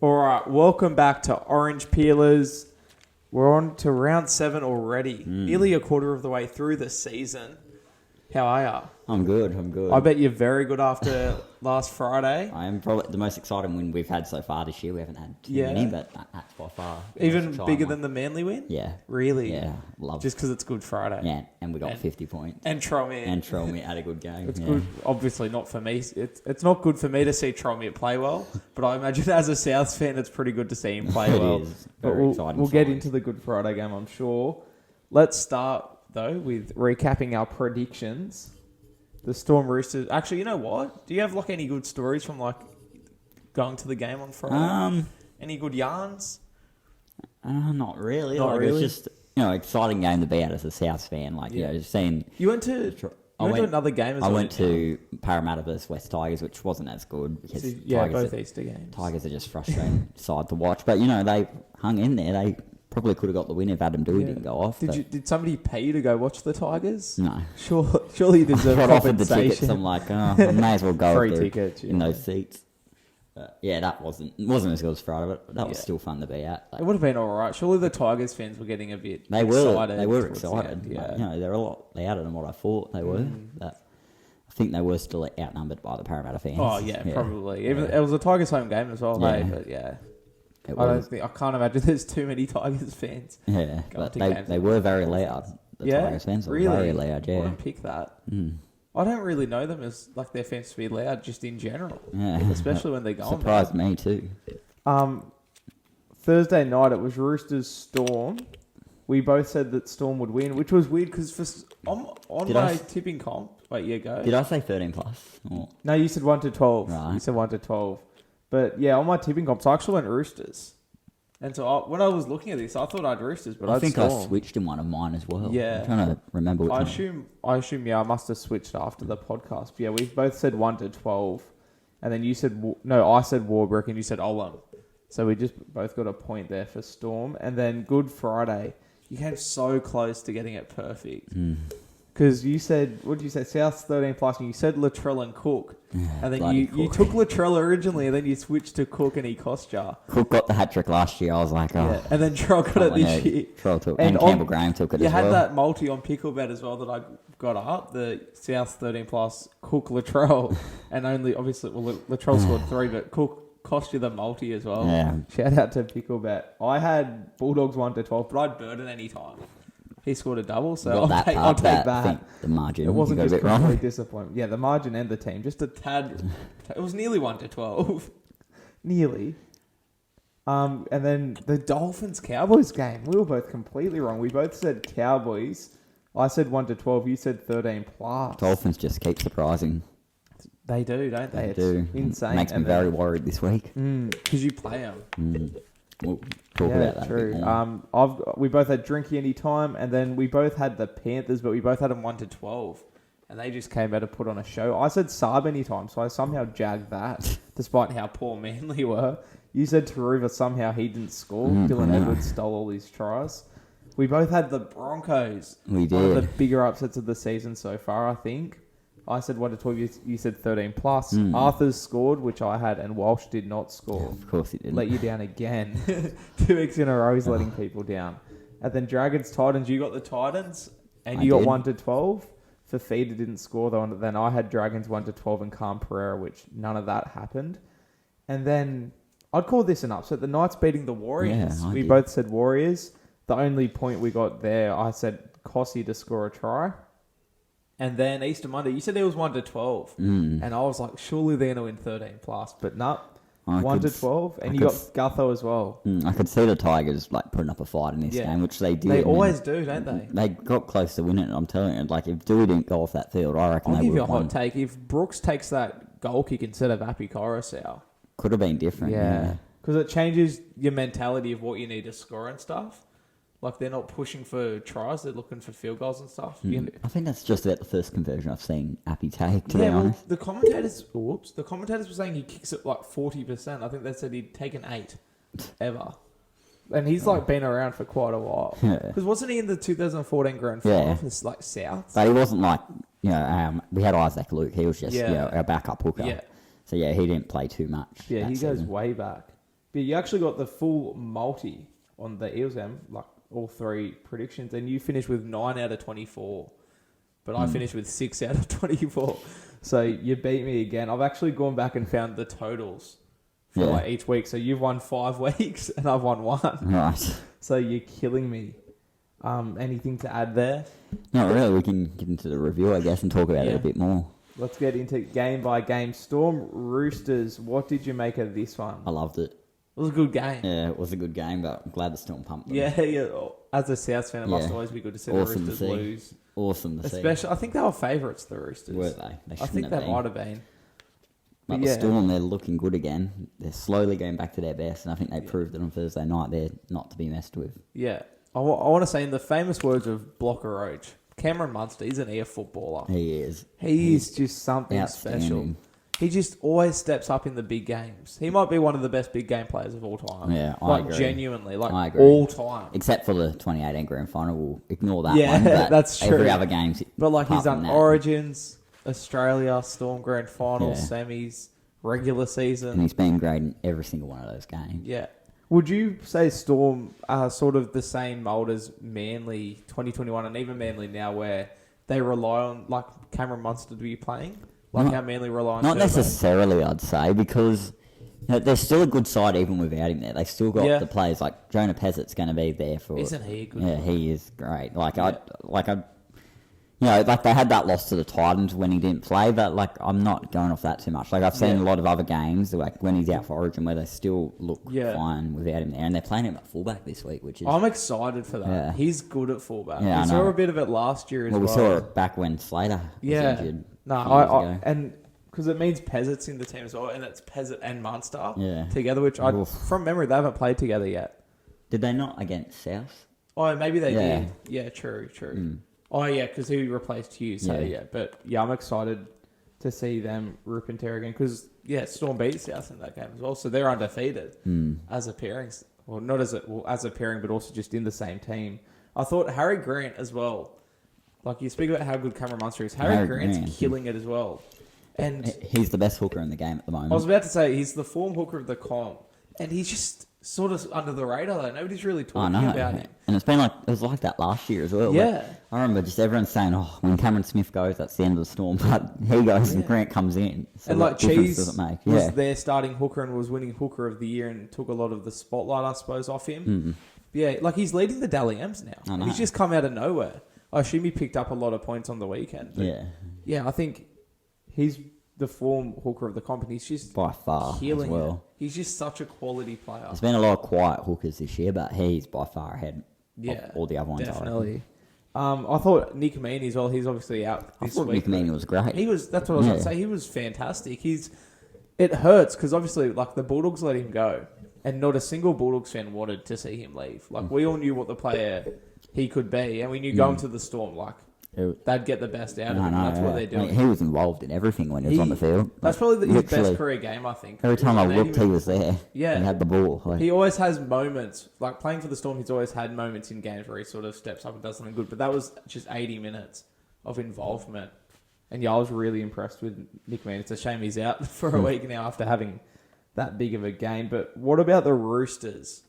All right, welcome back to Orange Peelers. We're on to round 7 already, nearly a quarter of the way through the season. How are you? I'm good. I bet you're very good after last Friday. I am probably the most exciting win we've had so far this year. We haven't had too many, but that's by far. Even bigger than the Manly win? Yeah. Really? Yeah, love Just because it's Good Friday. Yeah, and we got 50 points. And Trollmere had a good game. It's good. Obviously not for me. It's not good for me to see Trollmere play well, but I imagine as a Souths fan, it's pretty good to see him play well. It is. But we'll get into the Good Friday game, I'm sure. Let's start, though, with recapping our predictions. The Storm Roosters. Actually, you know what? Do you have any good stories from going to the game on Friday? Any good yarns? Not really. Not really? It's just exciting game to be at as a South fan. Just seeing. You went to another game as well. I went to Parramatta versus West Tigers, which wasn't as good because both Easter games. Tigers are just frustrating side to watch, but they hung in there. They probably could have got the win if Adam Doueihi didn't go off. Did somebody pay you to go watch the Tigers? No. Surely you deserve I offered the compensation. tickets. I'm like, I may as well go Free tickets in those seats. That wasn't as good as Friday, but that was still fun to be at. It would have been all right. Surely the Tigers fans were getting a bit excited. They were excited. They're a lot louder than what I thought they were. But I think they were still outnumbered by the Parramatta fans. Oh yeah, probably. It was a Tigers home game as well, I can't imagine there's too many Tigers fans. Yeah, but they were very loud. The Tigers fans were very loud. Yeah, I wouldn't pick that. I don't really know them as their fans to be loud, just in general. Yeah, especially when they go. Surprised me too. Thursday night it was Roosters Storm. We both said that Storm would win, which was weird because on my tipping comp. Wait, yeah, go. Did I say 13 plus? Or? No, you said 1 to 12. Right. You said 1 to 12. But yeah, on my tipping comps, I actually went Roosters. And so when I was looking at this, I thought I'd Roosters, but I think Storm. I switched in one of mine as well. Yeah. I'm trying to remember which one. I must have switched after the podcast. But yeah, we both said 1 to 12. And then you said, I said Warbrick and you said Olam. So we just both got a point there for Storm. And then Good Friday, you came so close to getting it perfect. Because you said, what did you say? South 13 plus, and you said Latrell and Cook. And then you took Latrell originally, and then you switched to Cook, and he cost you. Cook got the hat trick last year. I was like, oh. Yeah. And then Trell got it this year. Trell took, and Campbell Graham took it as well. You had that multi on Picklebet as well that I got up, the South 13 plus, Cook, Latrell. And only, obviously, Latrell scored 3, but Cook cost you the multi as well. Yeah. Shout out to Picklebet. I had Bulldogs 1 to 12, but I'd Burden any time. He scored a double, so I'll take that. I think the margin. It wasn't just completely disappointment. Yeah, the margin and the team. Just a tad. It was nearly 1 to 12. Nearly. And then the Dolphins-Cowboys game. We were both completely wrong. We both said Cowboys. I said 1 to 12. You said 13 plus. Dolphins just keep surprising. They do, don't they? They do. Insane. Makes me very worried this week. Because you play them. We'll talk about that. True. We both had Drinky Anytime, and then we both had the Panthers, but we both had them 1 to 12, and they just came out to put on a show. I said Saab Anytime, so I somehow jagged that, despite how poor Manly were. You said Taruva, somehow he didn't score. Dylan Edwards stole all his tries. We both had the Broncos. We did. One of the bigger upsets of the season so far, I think. I said 1 to 12, you said 13 plus. Arthur's scored, which I had, and Walsh did not score. Yeah, of course he didn't. Let you down again. 2 weeks in a row he's letting people down. And then Dragons, Titans, you got the Titans, and you got 1 to 12. Fafita didn't score, though, and then I had Dragons 1 to 12 and Calm Pereira, which none of that happened. And then I'd call this an upset. The Knights beating the Warriors. Yeah, we both said Warriors. The only point we got there, I said Kossie to score a try. And then Easter Monday, you said there was 1 to 12. And I was like, surely they're going to win 13 plus. But no, 1 to 12. And you got Gutho as well. I could see the Tigers putting up a fight in this game, which they did. They always do, don't they? They got close to winning it, I'm telling you. If Doueihi didn't go off that field, I reckon I'll they give would you a have won. hot take. If Brooks takes that goal kick instead of Api Coruscant. Could have been different, yeah. Because it changes your mentality of what you need to score and stuff. They're not pushing for tries, they're looking for field goals and stuff. I think that's just about the first conversion I've seen Appy take, to be honest. The commentators were saying he kicks it 40%. I think they said he'd taken 8 ever. And he's been around for quite a while. Because wasn't he in the 2014 Grand Final for South? But he wasn't we had Isaac Luke, he was just our backup hooker. Yeah. So he didn't play too much. Yeah, he goes way back. But you actually got the full multi on the Eels game, like all 3 predictions, and you finished with 9 out of 24. But I finished with 6 out of 24. So you beat me again. I've actually gone back and found the totals for like each week. So you've won 5 weeks and I've won 1. Right. So you're killing me. Anything to add there? Not really. We can get into the review, I guess, and talk about it a bit more. Let's get into game by game. Storm Roosters, what did you make of this one? I loved it. It was a good game. Yeah, it was a good game, but I'm glad the Storm pumped them. Yeah. As a South fan, it must always be good to see the Roosters lose. Awesome to see. Especially, I think they were favourites, the Roosters. Were they? I think they might have been. But the Storm, they're looking good again. They're slowly going back to their best, and I think they proved it on Thursday night. They're not to be messed with. Yeah. I want to say, in the famous words of Blocker Roach, Cameron Munster, isn't he a footballer? He is. He's just something special. He just always steps up in the big games. He might be one of the best big game players of all time. Yeah, I agree. Genuinely, I agree. all time. Except for the 2018 Grand Final. We'll ignore that one. Yeah, that's true. Every other game. But like he's done Origins, Australia, Storm Grand Finals, semis, regular season. And he's been great in every single one of those games. Yeah. Would you say Storm are sort of the same mould as Manly 2021 and even Manly now, where they rely on like Cameron Munster to be playing? Like how Manly rely on Not necessarily, I'd say, because they're still a good side even without him there. They've still got the players like Jonah Pezzett's going to be there for. Isn't he a good? Yeah, he is great. They had that loss to the Titans when he didn't play, but like I'm not going off that too much. Like I've seen a lot of other games, like when he's out for Origin, where they still look fine without him there, and they're playing him at fullback this week, which is. I'm excited for that. Yeah. He's good at fullback. Yeah, we saw a bit of it last year as well. We saw it back when Slater was injured. No, and because it means Pezzett's in the team as well, and it's Pezzett and Munster together, which from memory they haven't played together yet. Did they not against South? Oh, maybe they did. Yeah, true. Oh, yeah, because he replaced Hughes. So, But, I'm excited to see them rip and tear again because, Storm beat South in that game as well. So, they're undefeated as a pairing. Well, not as a pairing, but also just in the same team. I thought Harry Grant as well. Like, you speak about how good Cameron Munster is. Harry Grant's killing it as well. And he's the best hooker in the game at the moment. I was about to say, he's the form hooker of the comp. And he's just sort of under the radar, though. Nobody's really talking about him. And it was like that last year as well. Yeah. Like, I remember just everyone saying, when Cameron Smith goes, that's the end of the Storm. But he goes and Grant comes in. So and like Cheese make? Was their starting hooker and was winning hooker of the year and took a lot of the spotlight, I suppose, off him. Mm-hmm. Yeah, like he's leading the Dally M's now. He's just come out of nowhere. I assume he picked up a lot of points on the weekend. But yeah, I think he's the form hooker of the comp, and he's just by far killing as well. It. He's just such a quality player. There's been a lot of quiet hookers this year, but he's by far ahead of all the other ones. Definitely. I thought Nick Meaney as well. He's obviously out this week. Nick Meaney was great. That's what I was going to say. He was fantastic. It hurts because obviously, like the Bulldogs let him go, and not a single Bulldogs fan wanted to see him leave. Like we all knew what the player he could be, and we knew going to the Storm, like. They'd get the best out of him. That's what they're doing. He was involved in everything when he was on the field. That's probably his best career game, I think. Every time I looked, he was there. Yeah. And had the ball. He always has moments. Like playing for the Storm, he's always had moments in games where he sort of steps up and does something good. But that was just 80 minutes of involvement. And I was really impressed with Nick Mann. It's a shame he's out for a week now after having that big of a game. But what about the Roosters?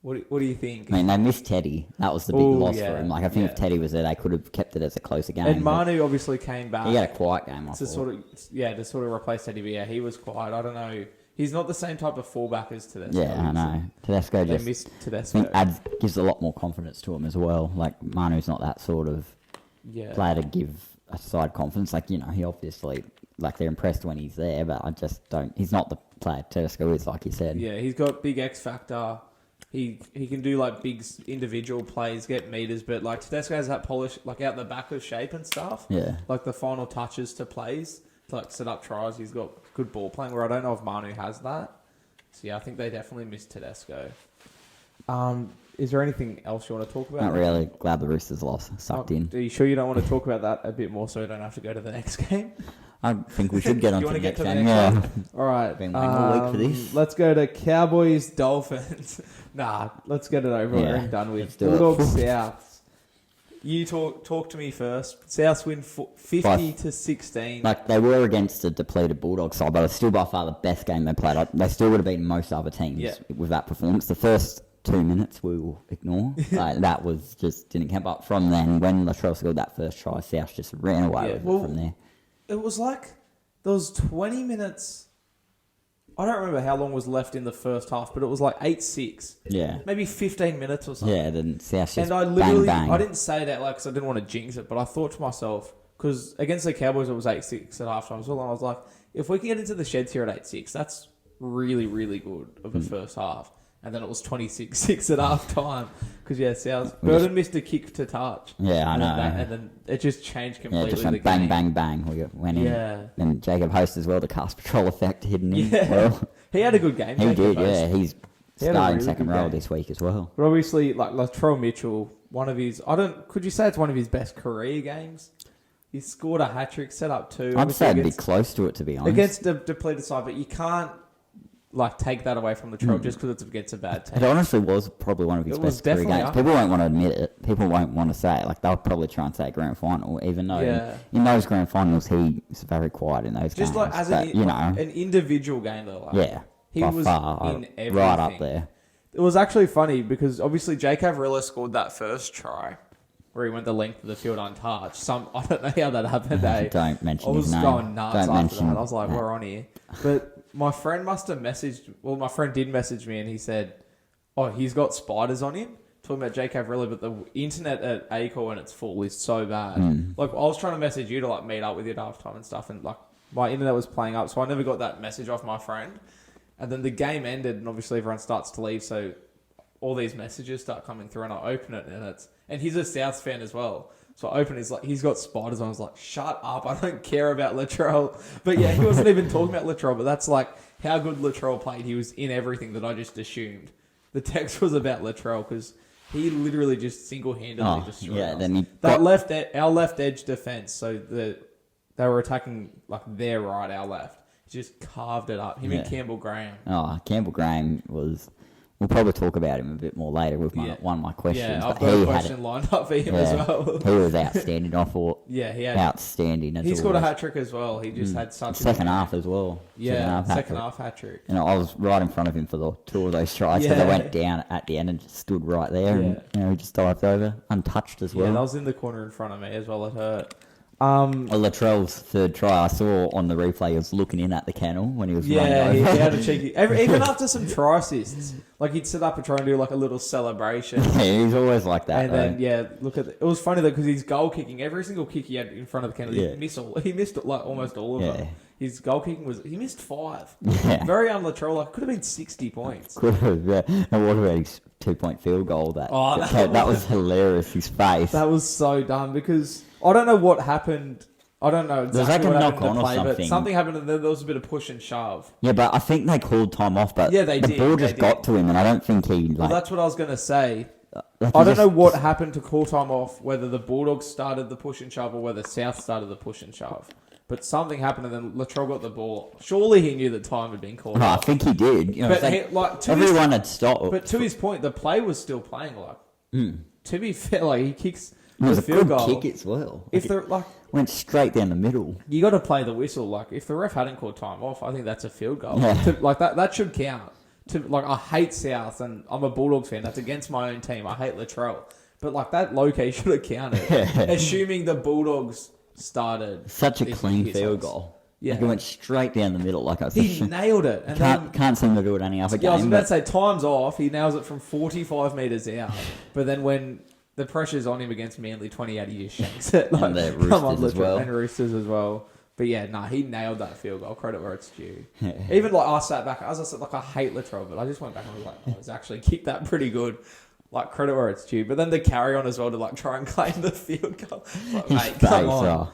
What do you think? I mean, they missed Teddy. That was the big loss for him. Like, I think if Teddy was there, they could have kept it as a closer game. And Manu obviously came back. He had a quiet game, to sort of replace Teddy. But he was quiet. I don't know. He's not the same type of fullback as Tedesco. Yeah, I know. Tedesco they missed Tedesco. I think gives a lot more confidence to him as well. Like, Manu's not that sort of player to give a side confidence. Like, he obviously, like, they're impressed when he's there, but I just don't. He's not the player Tedesco is, like you said. Yeah, he's got big X factor. He can do like big individual plays, get meters, but like Tedesco has that polish like out the back of shape and stuff. Yeah. Like the final touches to plays, to like set up tries. He's got good ball playing. Where I don't know if Manu has that. So yeah, I think they definitely missed Tedesco. Is there anything else you want to talk about? Not really. Glad the Roosters lost. Sucked in. Are you sure you don't want to talk about that a bit more so we don't have to go to the next game? I think we should get on to the next game. Yeah. All right. Been waiting all week for this. Let's go to Cowboys Dolphins. Let's get it over and done with. Bulldogs South. You talk to me first. Souths win 50-16. Like, they were against a depleted Bulldogs side, but it was still by far the best game they played. They still would have beaten most other teams with that performance. The first 2 minutes we will ignore. That was just didn't count. But from then, when Latrell scored that first try, South just ran away with it from there. It was like there was 20 minutes. I don't remember how long was left in the first half, but it was like 8-6. Yeah. Maybe 15 minutes or something. Yeah, then South just bang. I didn't say that because I didn't want to jinx it, but I thought to myself, because against the Cowboys it was 8-6 at halftime as well, and I was like, if we can get into the sheds here at 8-6, that's really, really good of a first half. And then it was 26-6 at half time. Because, South... Burden missed a kick to touch. Yeah, I know. And then it just changed completely. Yeah, just went bang, bang, bang. We went in. Yeah. And Jacob Host as well, the cast patrol effect hidden in. Yeah. Well. He had a good game. He did, Host. yeah. He's starting really second row this week as well. But obviously, like Latrell Mitchell, one of his... Could you say it's one of his best career games? He scored a hat-trick, set up 2. I'd say it'd be close to it, to be honest. Against a depleted side, but you can't take that away from Latrell just because it's against a bad team. It honestly was probably one of his best career games. People won't want to admit it. People won't want to say it. Like, they'll probably try and say grand final, even though in those grand finals he's very quiet in those games. Just like as an individual game, though. Like, he was in everything. Right up there. It was actually funny because obviously Jake Avrilla scored that first try where he went the length of the field untouched. I don't know how that happened. Don't mention his name. I was going nuts after that. I was like, we're on here. But my friend must have messaged... Well, my friend did message me and he said, he's got spiders on him. Talking about Jake Avrilla, but the internet at ACOR when it's full is so bad. Like, I was trying to message you to, like, meet up with you at halftime and stuff, and, like, my internet was playing up, so I never got that message off my friend. And then the game ended, and obviously everyone starts to leave, so all these messages start coming through, and I open it, and he's a Souths fan as well. So I open it, he's got spiders on. I was like, shut up, I don't care about Latrell. But yeah, he wasn't even talking about Latrell, but that's like how good Latrell played. He was in everything that I just assumed. The text was about Latrell because he literally just single-handedly destroyed us. Then our left edge defense, so they were attacking like their right, our left. He just carved it up. Him and Campbell Graham. Campbell Graham was... We'll probably talk about him a bit more later with one of my questions. Yeah, I've got a question lined up for him as well. He was outstanding. I thought. Yeah, he had outstanding. He scored a hat trick as well. He just had such second half as well. Yeah, second half hat trick. And I was right in front of him for the 2 of those tries. So they went down at the end and just stood right there, and he just dived over, untouched as well. Yeah, that was in the corner in front of me as well. It hurt. Latrell's third try, I saw on the replay, he was looking in at the kennel when he was running over. He had a cheeky... Even after some try assists, like he'd sit up and try and do like a little celebration. Yeah, he's always like that. And then, look at it was funny though because his goal kicking, every single kick he had in front of the kennel, he missed like almost all of them. His goal kicking he missed 5. Yeah. Very un-Latrell, like could have been 60 points. Could have, yeah. And what about his 2-point field goal? That was hilarious, his face. That was so dumb because... I don't know what happened. I don't know exactly what happened in the play, but something happened and then there was a bit of push and shove. Yeah, but I think they called time off, but the ball just got to him and I don't think he... Well, that's what I was going to say. I don't know what happened to call time off, whether the Bulldogs started the push and shove or whether South started the push and shove. But something happened and then Latrell got the ball. Surely he knew that time had been called off. I think he did. You know, but everyone had stopped. But to his point, the play was still playing To be fair, like he kicks... It was a field goal. Kick as well. If they're went straight down the middle. You got to play the whistle. Like if the ref hadn't called time off, I think that's a field goal. Yeah. That should count. I hate South and I'm a Bulldogs fan. That's against my own team. I hate Latrell, but that low-key should have counted. Assuming the Bulldogs started. Such a clean field goal. Yeah, it went straight down the middle. He nailed it. And can't seem to do it any other game. I was about to say time's off. He nails it from 45 metres out. But then when the pressure's on him against Manly 28, he just shanks it. And the Roosters as well. And Roosters as well. But he nailed that field goal. Credit where it's due. Even I sat back, as I said, I hate Latrell, but I just went back and was like, he's actually kicked that pretty good. Credit where it's due. But then the carry on as well to try and claim the field goal. Mate, come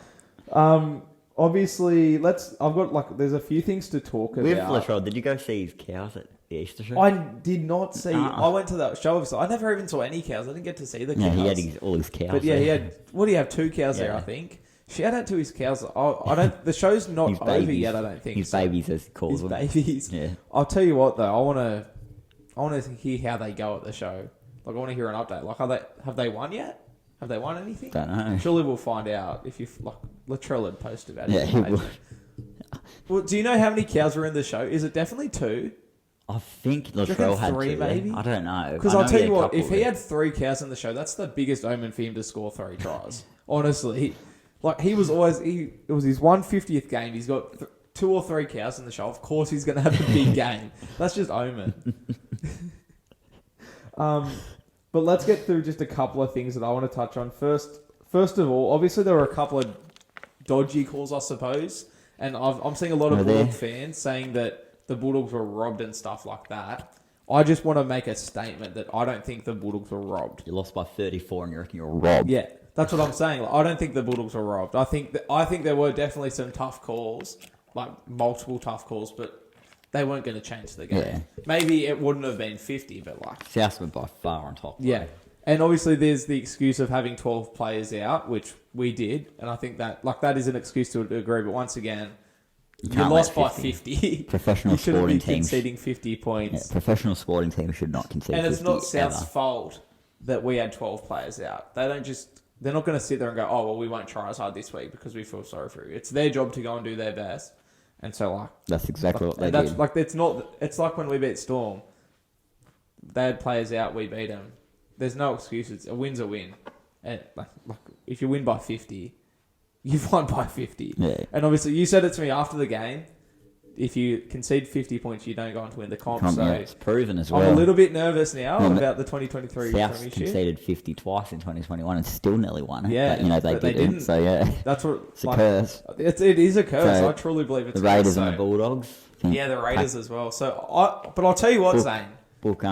on. Obviously, I've got there's a few things to talk about. With Latrell, did you go see his cows at the Easter show? I did not see. I went to that show. I never even saw any cows. I didn't get to see the cows. Yeah, he had all his cows. But he had. What do you have? 2 cows there, I think. Shout out to his cows. I don't. The show's not over yet. I don't think his babies, as he calls them. His babies. Yeah. I'll tell you what though. I want to hear how they go at the show. I want to hear an update. Have they won yet? Have they won anything? Don't know. Surely we'll find out if you like. Latrell had posted about it. Yeah, he would. Well, do you know how many cows were in the show? Is it definitely 2? I think Do you Latrell reckon had 3 2. maybe? I don't know. Because I I'll know tell he you had a what, if couple he of had 3 cows in the show, that's the biggest omen for him to score 3 tries. Honestly, like he was always it was his 150th game. He's got 2 or 3 cows in the show. Of course, he's going to have a big game. That's just omen. But let's get through just a couple of things that I want to touch on. First of all, obviously there were a couple of dodgy calls, I suppose, and I'm seeing a lot of Bulldog fans saying that the Bulldogs were robbed and stuff like that. I just want to make a statement that I don't think the Bulldogs were robbed. You lost by 34 and you reckon you're robbed. Yeah, that's what I'm saying. Like, I don't think the Bulldogs were robbed. I think there were definitely some tough calls, like multiple tough calls, but they weren't going to change the game. Yeah. Maybe it wouldn't have been 50, but like... South were by far on top. Yeah. Right? And obviously there's the excuse of having 12 players out, which we did. And I think that is an excuse to agree. But once again, you lost by 50. Professional sporting teams conceding 50 points. Yeah, professional sporting teams should not concede 50. And it's not South's fault that we had 12 players out. They're not going to sit there and go, oh, well, we won't try as hard this week because we feel sorry for you. It's their job to go and do their best. And so, like... That's exactly what they did. Like, it's like when we beat Storm. They had players out, we beat them. There's no excuses. A win's a win. And like if you win by 50, you've won by 50. Yeah. And obviously, you said it to me after the game. If you concede 50 points, you don't go on to win the comp. So yeah, it's proven as well. I'm a little bit nervous now about the 2023 South Premiership. conceded 50 twice in 2021 and still nearly won it. Yeah, but, they didn't. So, yeah. That's what... It's a curse. It is a curse. So, I truly believe it's the Raiders and the Bulldogs. Yeah, the Raiders as well. But I'll tell you what, Zane. Book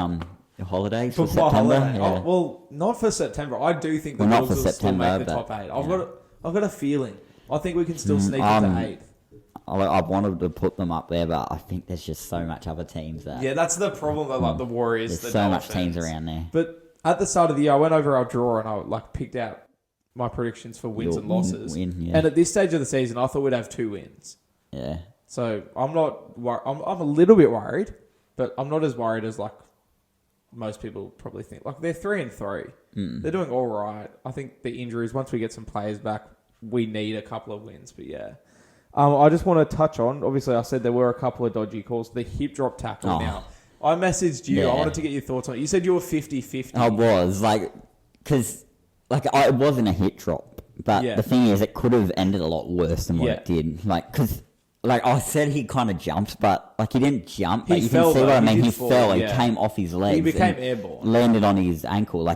your holidays for September. Holiday. Yeah. well, not for September. I do think the Bulldogs will still make the top 8. I've got a feeling. I think we can still sneak into 8th. I wanted to put them up there, but I think there's just so much other teams that... Yeah, that's the problem, though, like the Warriors, there's the so Dolphins. much teams around there. But at the start of the year, I went over our draw and I picked out my predictions for wins and losses. Yeah. And at this stage of the season, I thought we'd have 2 wins. Yeah. So I'm a little bit worried, but I'm not as worried as like most people probably think. Like they're 3-3. They're doing all right. I think the injuries, once we get some players back, we need a couple of wins. But yeah. I just want to touch on, obviously I said there were a couple of dodgy calls. The hip drop tackle now. I messaged you. Yeah. I wanted to get your thoughts on it. You said you were 50-50. I was, because it wasn't a hip drop. But the thing is, it could have ended a lot worse than what it did. Because I said he kind of jumped, but he didn't jump. But you can see what I mean. He fell. He came off his legs. He became airborne. Landed on his ankle.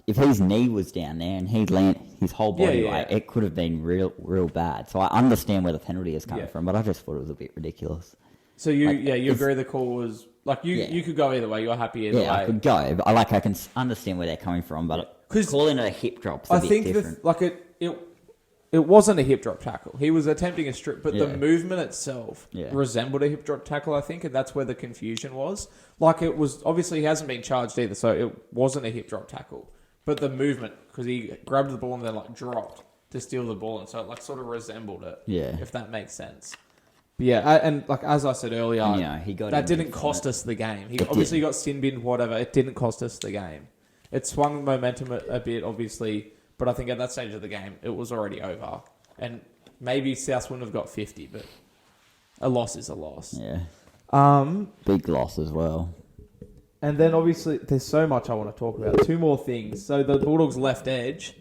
If his knee was down there and he'd land his whole body weight, it could have been real bad. So I understand where the penalty is coming from, but I just thought it was a bit ridiculous. So you agree the call was you could go either way. You're happy either way. Yeah, I could go, but I can understand where they're coming from. But calling it a hip drop's a bit different. It wasn't a hip drop tackle. He was attempting a strip, but the movement itself resembled a hip drop tackle, I think, and that's where the confusion was. It was obviously he hasn't been charged either, so it wasn't a hip drop tackle. But the movement, because he grabbed the ball and then dropped to steal the ball, and so it sort of resembled it. Yeah, if that makes sense. But yeah, and as I said earlier, that didn't cost us the game. He obviously got sin binned, whatever. It didn't cost us the game. It swung momentum a bit, obviously, but I think at that stage of the game, it was already over. And maybe South wouldn't have got 50, but a loss is a loss. Yeah. Big loss as well. And then obviously there's so much I want to talk about. 2 more things. So the Bulldogs left edge,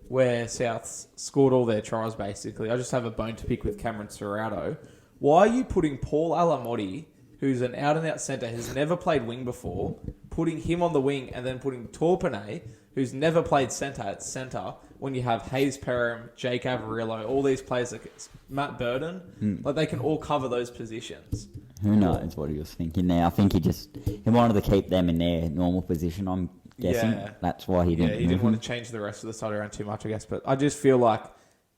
where South scored all their tries basically. I just have a bone to pick with Cameron Serrato. Why are you putting Paul Alamotti, who's an out-and-out centre, has never played wing before, putting him on the wing and then putting Torpenay, who's never played centre, at centre, when you have Hayes Perham, Jake Averillo, all these players, Matt Burden, they can all cover those positions. Who knows what he was thinking there? I think he wanted to keep them in their normal position, I'm guessing. Yeah. That's why he didn't. Yeah, he didn't want to change the rest of the side around too much, I guess. But I just feel like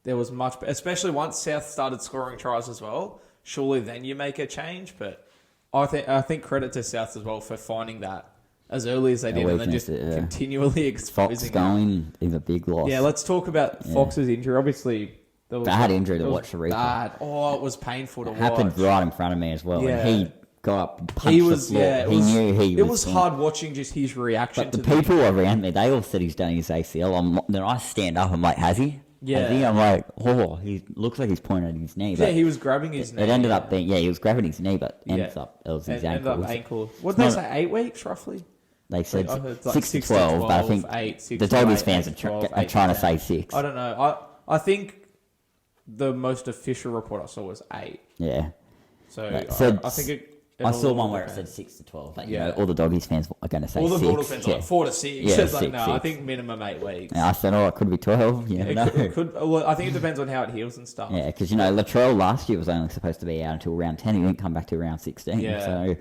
there was much, especially once South started scoring tries as well, surely then you make a change. But I think credit to South as well for finding that as early as they did and then just continually exposing Fox going is a big loss. Yeah, let's talk about Fox's injury. Obviously, bad injury to watch the replay. Bad. Oh, it was painful to watch. Happened right in front of me as well. Yeah. And he got up and punched He was, the floor. yeah. He knew he was. It was hard watching just his reaction But to the people around me, they all said he's done his ACL. Then I stand up, I'm like, has he? Yeah. Has he? I'm like, oh, he looks like he's pointing at his knee. Yeah, he was grabbing his knee. It ended up being, he was grabbing his knee, but ends up, it was his ankle. ankle. Ended up ankle. What did they say, 8 weeks, roughly? They said I heard 6 to 12, but I think 8, the Doggies fans are trying to say 6. I don't know. I think the most official report I saw was 8. Yeah. So I think it I saw one where it said 6 to 12. Like, you know, all the Doggies fans are going to say 6. All the Bulldogs fans are like 4 to 6. Yeah, It's like, 6, no, 6. I think minimum 8 weeks. And I said, it could be 12. Yeah, well, I think it depends on how it heals and stuff. Yeah, because, Latrell last year was only supposed to be out until round 10. He didn't come back to round 16. Yeah. So,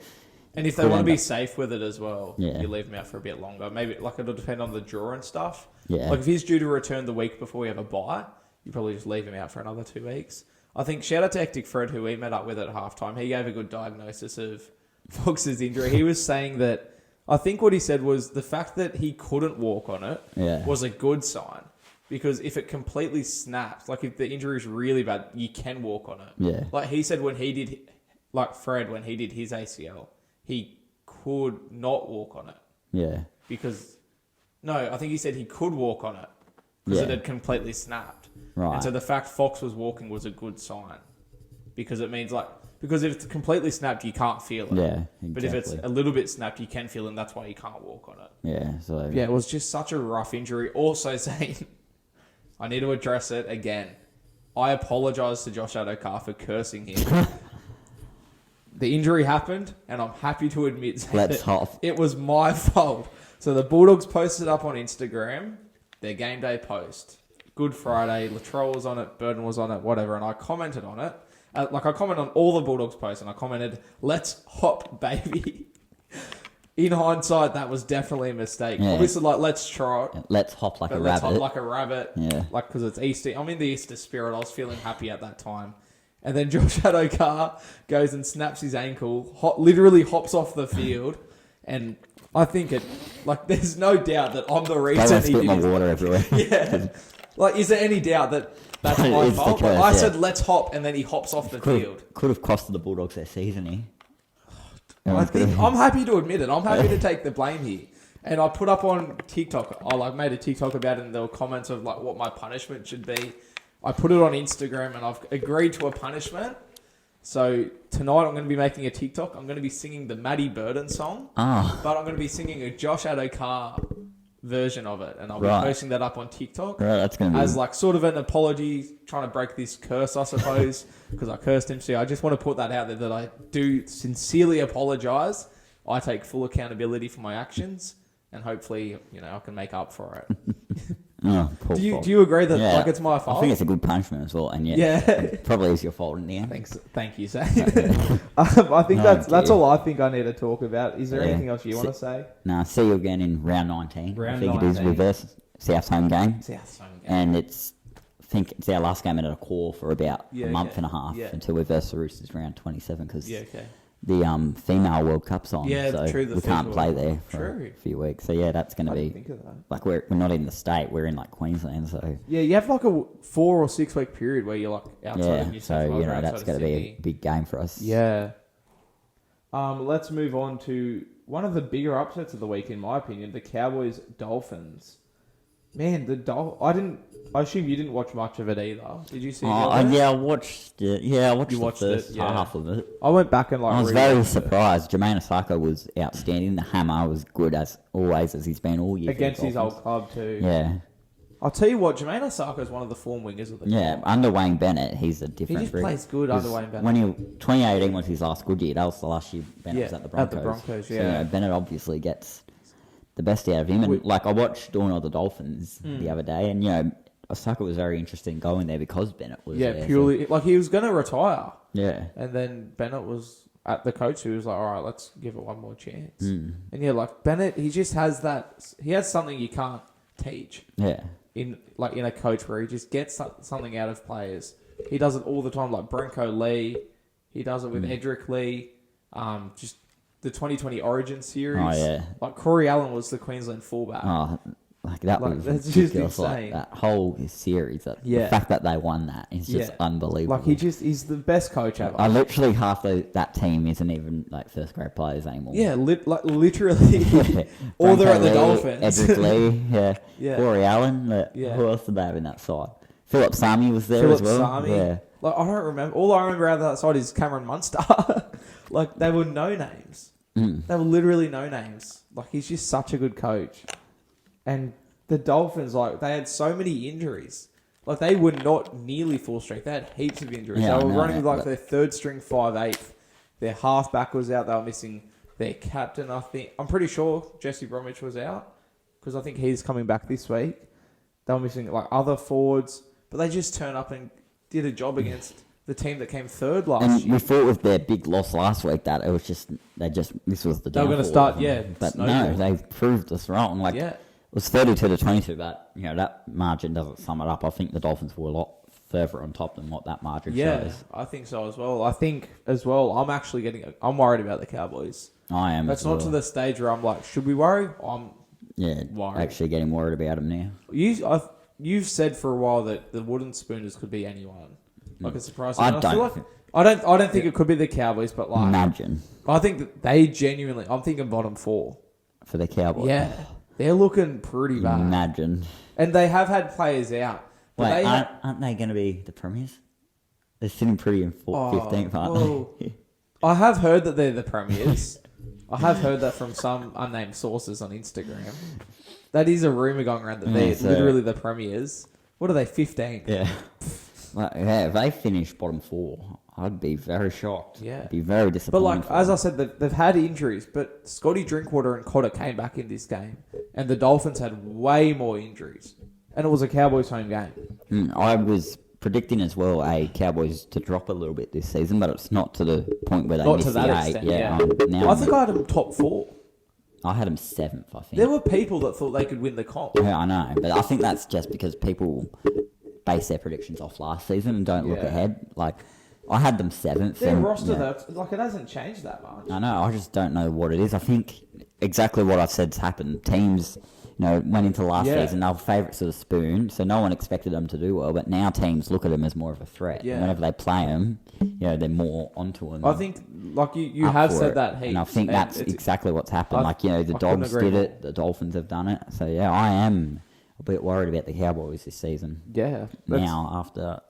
and if they want to be safe with it as well, you leave him out for a bit longer. Maybe, it'll depend on the draw and stuff. Yeah. Like, if he's due to return the week before we have a bye, you probably just leave him out for another 2 weeks. I think, shout out to Hectic Fred, who we met up with at halftime. He gave a good diagnosis of Fox's injury. He was saying that, I think what he said was the fact that he couldn't walk on it was a good sign. Because if it completely snaps, like if the injury is really bad, you can walk on it. Yeah. Like he said when he did, like Fred, when he did his ACL, he could not walk on it. Yeah. Because, no, I think he said he could walk on it. Because it had completely snapped. Right. And so the fact Fox was walking was a good sign. Because it means because if it's completely snapped, you can't feel it. Yeah, exactly. But if it's a little bit snapped, you can feel it, and that's why you can't walk on it. Yeah, so... Yeah, it was just such a rough injury. Also saying, I need to address it again. I apologise to Josh Adokar for cursing him. The injury happened, and I'm happy to admit that it was my fault. So the Bulldogs posted up on Instagram their game day post. Good Friday, Latrell was on it, Burton was on it, whatever, and I commented on it. I commented on all the Bulldogs posts, and I commented, "Let's hop, baby." In hindsight, that was definitely a mistake. Yeah. Obviously, let's try it. Let's hop like a rabbit. Let's hop like a rabbit. Yeah. Because it's Easter. I'm in the Easter spirit. I was feeling happy at that time. And then Josh Adokar goes and snaps his ankle, literally hops off the field, and I think there's no doubt that I'm the reason he did my water everywhere. Yeah. Is there any doubt that that's my fault? Curse, I said, let's hop, and then he hops off the field. Could have costed the Bulldogs their season, I'm happy to admit it. I'm happy to take the blame here. And I put up on TikTok, I made a TikTok about it, and there were comments of what my punishment should be. I put it on Instagram, and I've agreed to a punishment. So tonight I'm going to be making a TikTok. I'm going to be singing the Maddie Burton song, but I'm going to be singing a Josh Adokar version of it, and I'll be posting that up on TikTok. Right, that's going to be... as sort of an apology, trying to break this curse, I suppose, because I cursed him. So I just want to put that out there that I do sincerely apologise. I take full accountability for my actions, and hopefully, I can make up for it. Cool, do you agree that it's my fault? I think it's a good punishment as well, and it probably is your fault in the end. Thank you, Zane. I think that's all I think I need to talk about. Is there anything else you want to say? No, see you again in round 19. I think it is reverse South's home game. And I think it's our last game at a core for about a month and a half until we verse the Roosters round 27 because the female World Cup's on. Yeah, so true. We can't play there for a few weeks. So that's going to be... Think of that. We're not in the state. We're in Queensland. So yeah, you have a 4 or 6 week period where you're outside of New South Wales. So that's going to be a big game for us. Yeah. Let's move on to one of the bigger upsets of the week, in my opinion, the Cowboys Dolphins. Man, I assume you didn't watch much of it either. Did you see it? I watched it. Yeah, I watched the first half of it. I went back and I was very surprised. Jermaine Osako was outstanding. The hammer was good as always, as he's been all year. Against his old club too. Yeah. I'll tell you what, Jermaine Osako is one of the form wingers of the club. Yeah, under Wayne Bennett, he's a different... He just plays good under Wayne Bennett. When 2018 was his last good year. That was the last year Bennett was at the Broncos. At the Broncos, So, Bennett obviously gets the best out of him. And I watched Dawn of the Dolphins the other day, and Osaka was very interested in going there because Bennett was there. Purely he was going to retire. Yeah. And then Bennett was at the coach who was like, all right, let's give it one more chance. And Bennett, he just has that, he has something you can't teach. Yeah. In a coach where he just gets something out of players. He does it all the time, like Brenko Lee. He does it with Edric Lee. Just the 2020 Origin series. Oh, yeah. Corey Allen was the Queensland fullback. Oh, Like, that was that's just ridiculous. insane. Like, that whole series, the fact that they won that is just unbelievable. Like, he's the best coach ever. I literally, half that team isn't even, like, first-grade players anymore. Yeah, literally. Or they're at the Dolphins. Edric Lee, Yeah. Corey Allen. Who else did they have in that side? Philip Sami was there as well. Sami. Yeah. Like, I don't remember. All I remember out of that side is Cameron Munster. Like, they were no names. They were literally no names. Like, he's just such a good coach. And the Dolphins, like, they had so many injuries. Like, they were not nearly full strength. They had heaps of injuries. Yeah, they were running with, like, their third string 5'8". Their halfback was out. They were missing their captain, I think. I'm pretty sure Jesse Bromwich was out because I think he's coming back this week. They were missing, like, other forwards. But they just turned up and did a job against the team that came third last year. We thought with their big loss last week that it was just this was the downfall. They were going to start, but no, they proved us wrong. Like, it was 32-22, but that margin doesn't sum it up. I think the Dolphins were a lot further on top than what that margin shows. Yeah, I think so as well. I think as well, I'm worried about the Cowboys. I am. That's not to the stage where I'm like, should we worry? I'm worried. Actually getting worried about them now. You've said for a while that the Wooden Spooners could be anyone. Like, it's surprising. I don't think it could be the Cowboys, but like, imagine. I think that they genuinely. I'm thinking bottom 4 for the Cowboys. Yeah, they're looking pretty bad. Imagine. And they have had players out. Wait, aren't they going to be the premiers? They're sitting pretty in 15th, aren't they? I have heard that they're the premiers. I have heard that from some unnamed sources on Instagram. That is a rumour going around that they're literally the premiers. What are they, 15th? Yeah. If they finish bottom 4, I'd be very shocked. Yeah. I'd be very disappointed. But, like, as I said, they've had injuries, but Scotty Drinkwater and Cotter came back in this game, and the Dolphins had way more injuries. And it was a Cowboys home game. I was predicting as well Cowboys to drop a little bit this season, but it's not to the point where they missed the 8. Extent, I think I had them top 4. I had them 7th, I think. There were people that thought they could win the comp. Yeah, I know. But I think that's just because people base their predictions off last season and don't look ahead. Like, I had them 7th. Their roster, it hasn't changed that much. I know. I just don't know what it is. I think exactly what I've said's happened. Teams, went into last season. They were favourites of the spoon, so no one expected them to do well. But now teams look at them as more of a threat. Yeah. And whenever they play them, they're more onto them. I think, like you have said that heaps. And I think that's exactly what's happened. The Dogs did it. The Dolphins have done it. So, I am a bit worried about the Cowboys this season. Yeah. Now, after...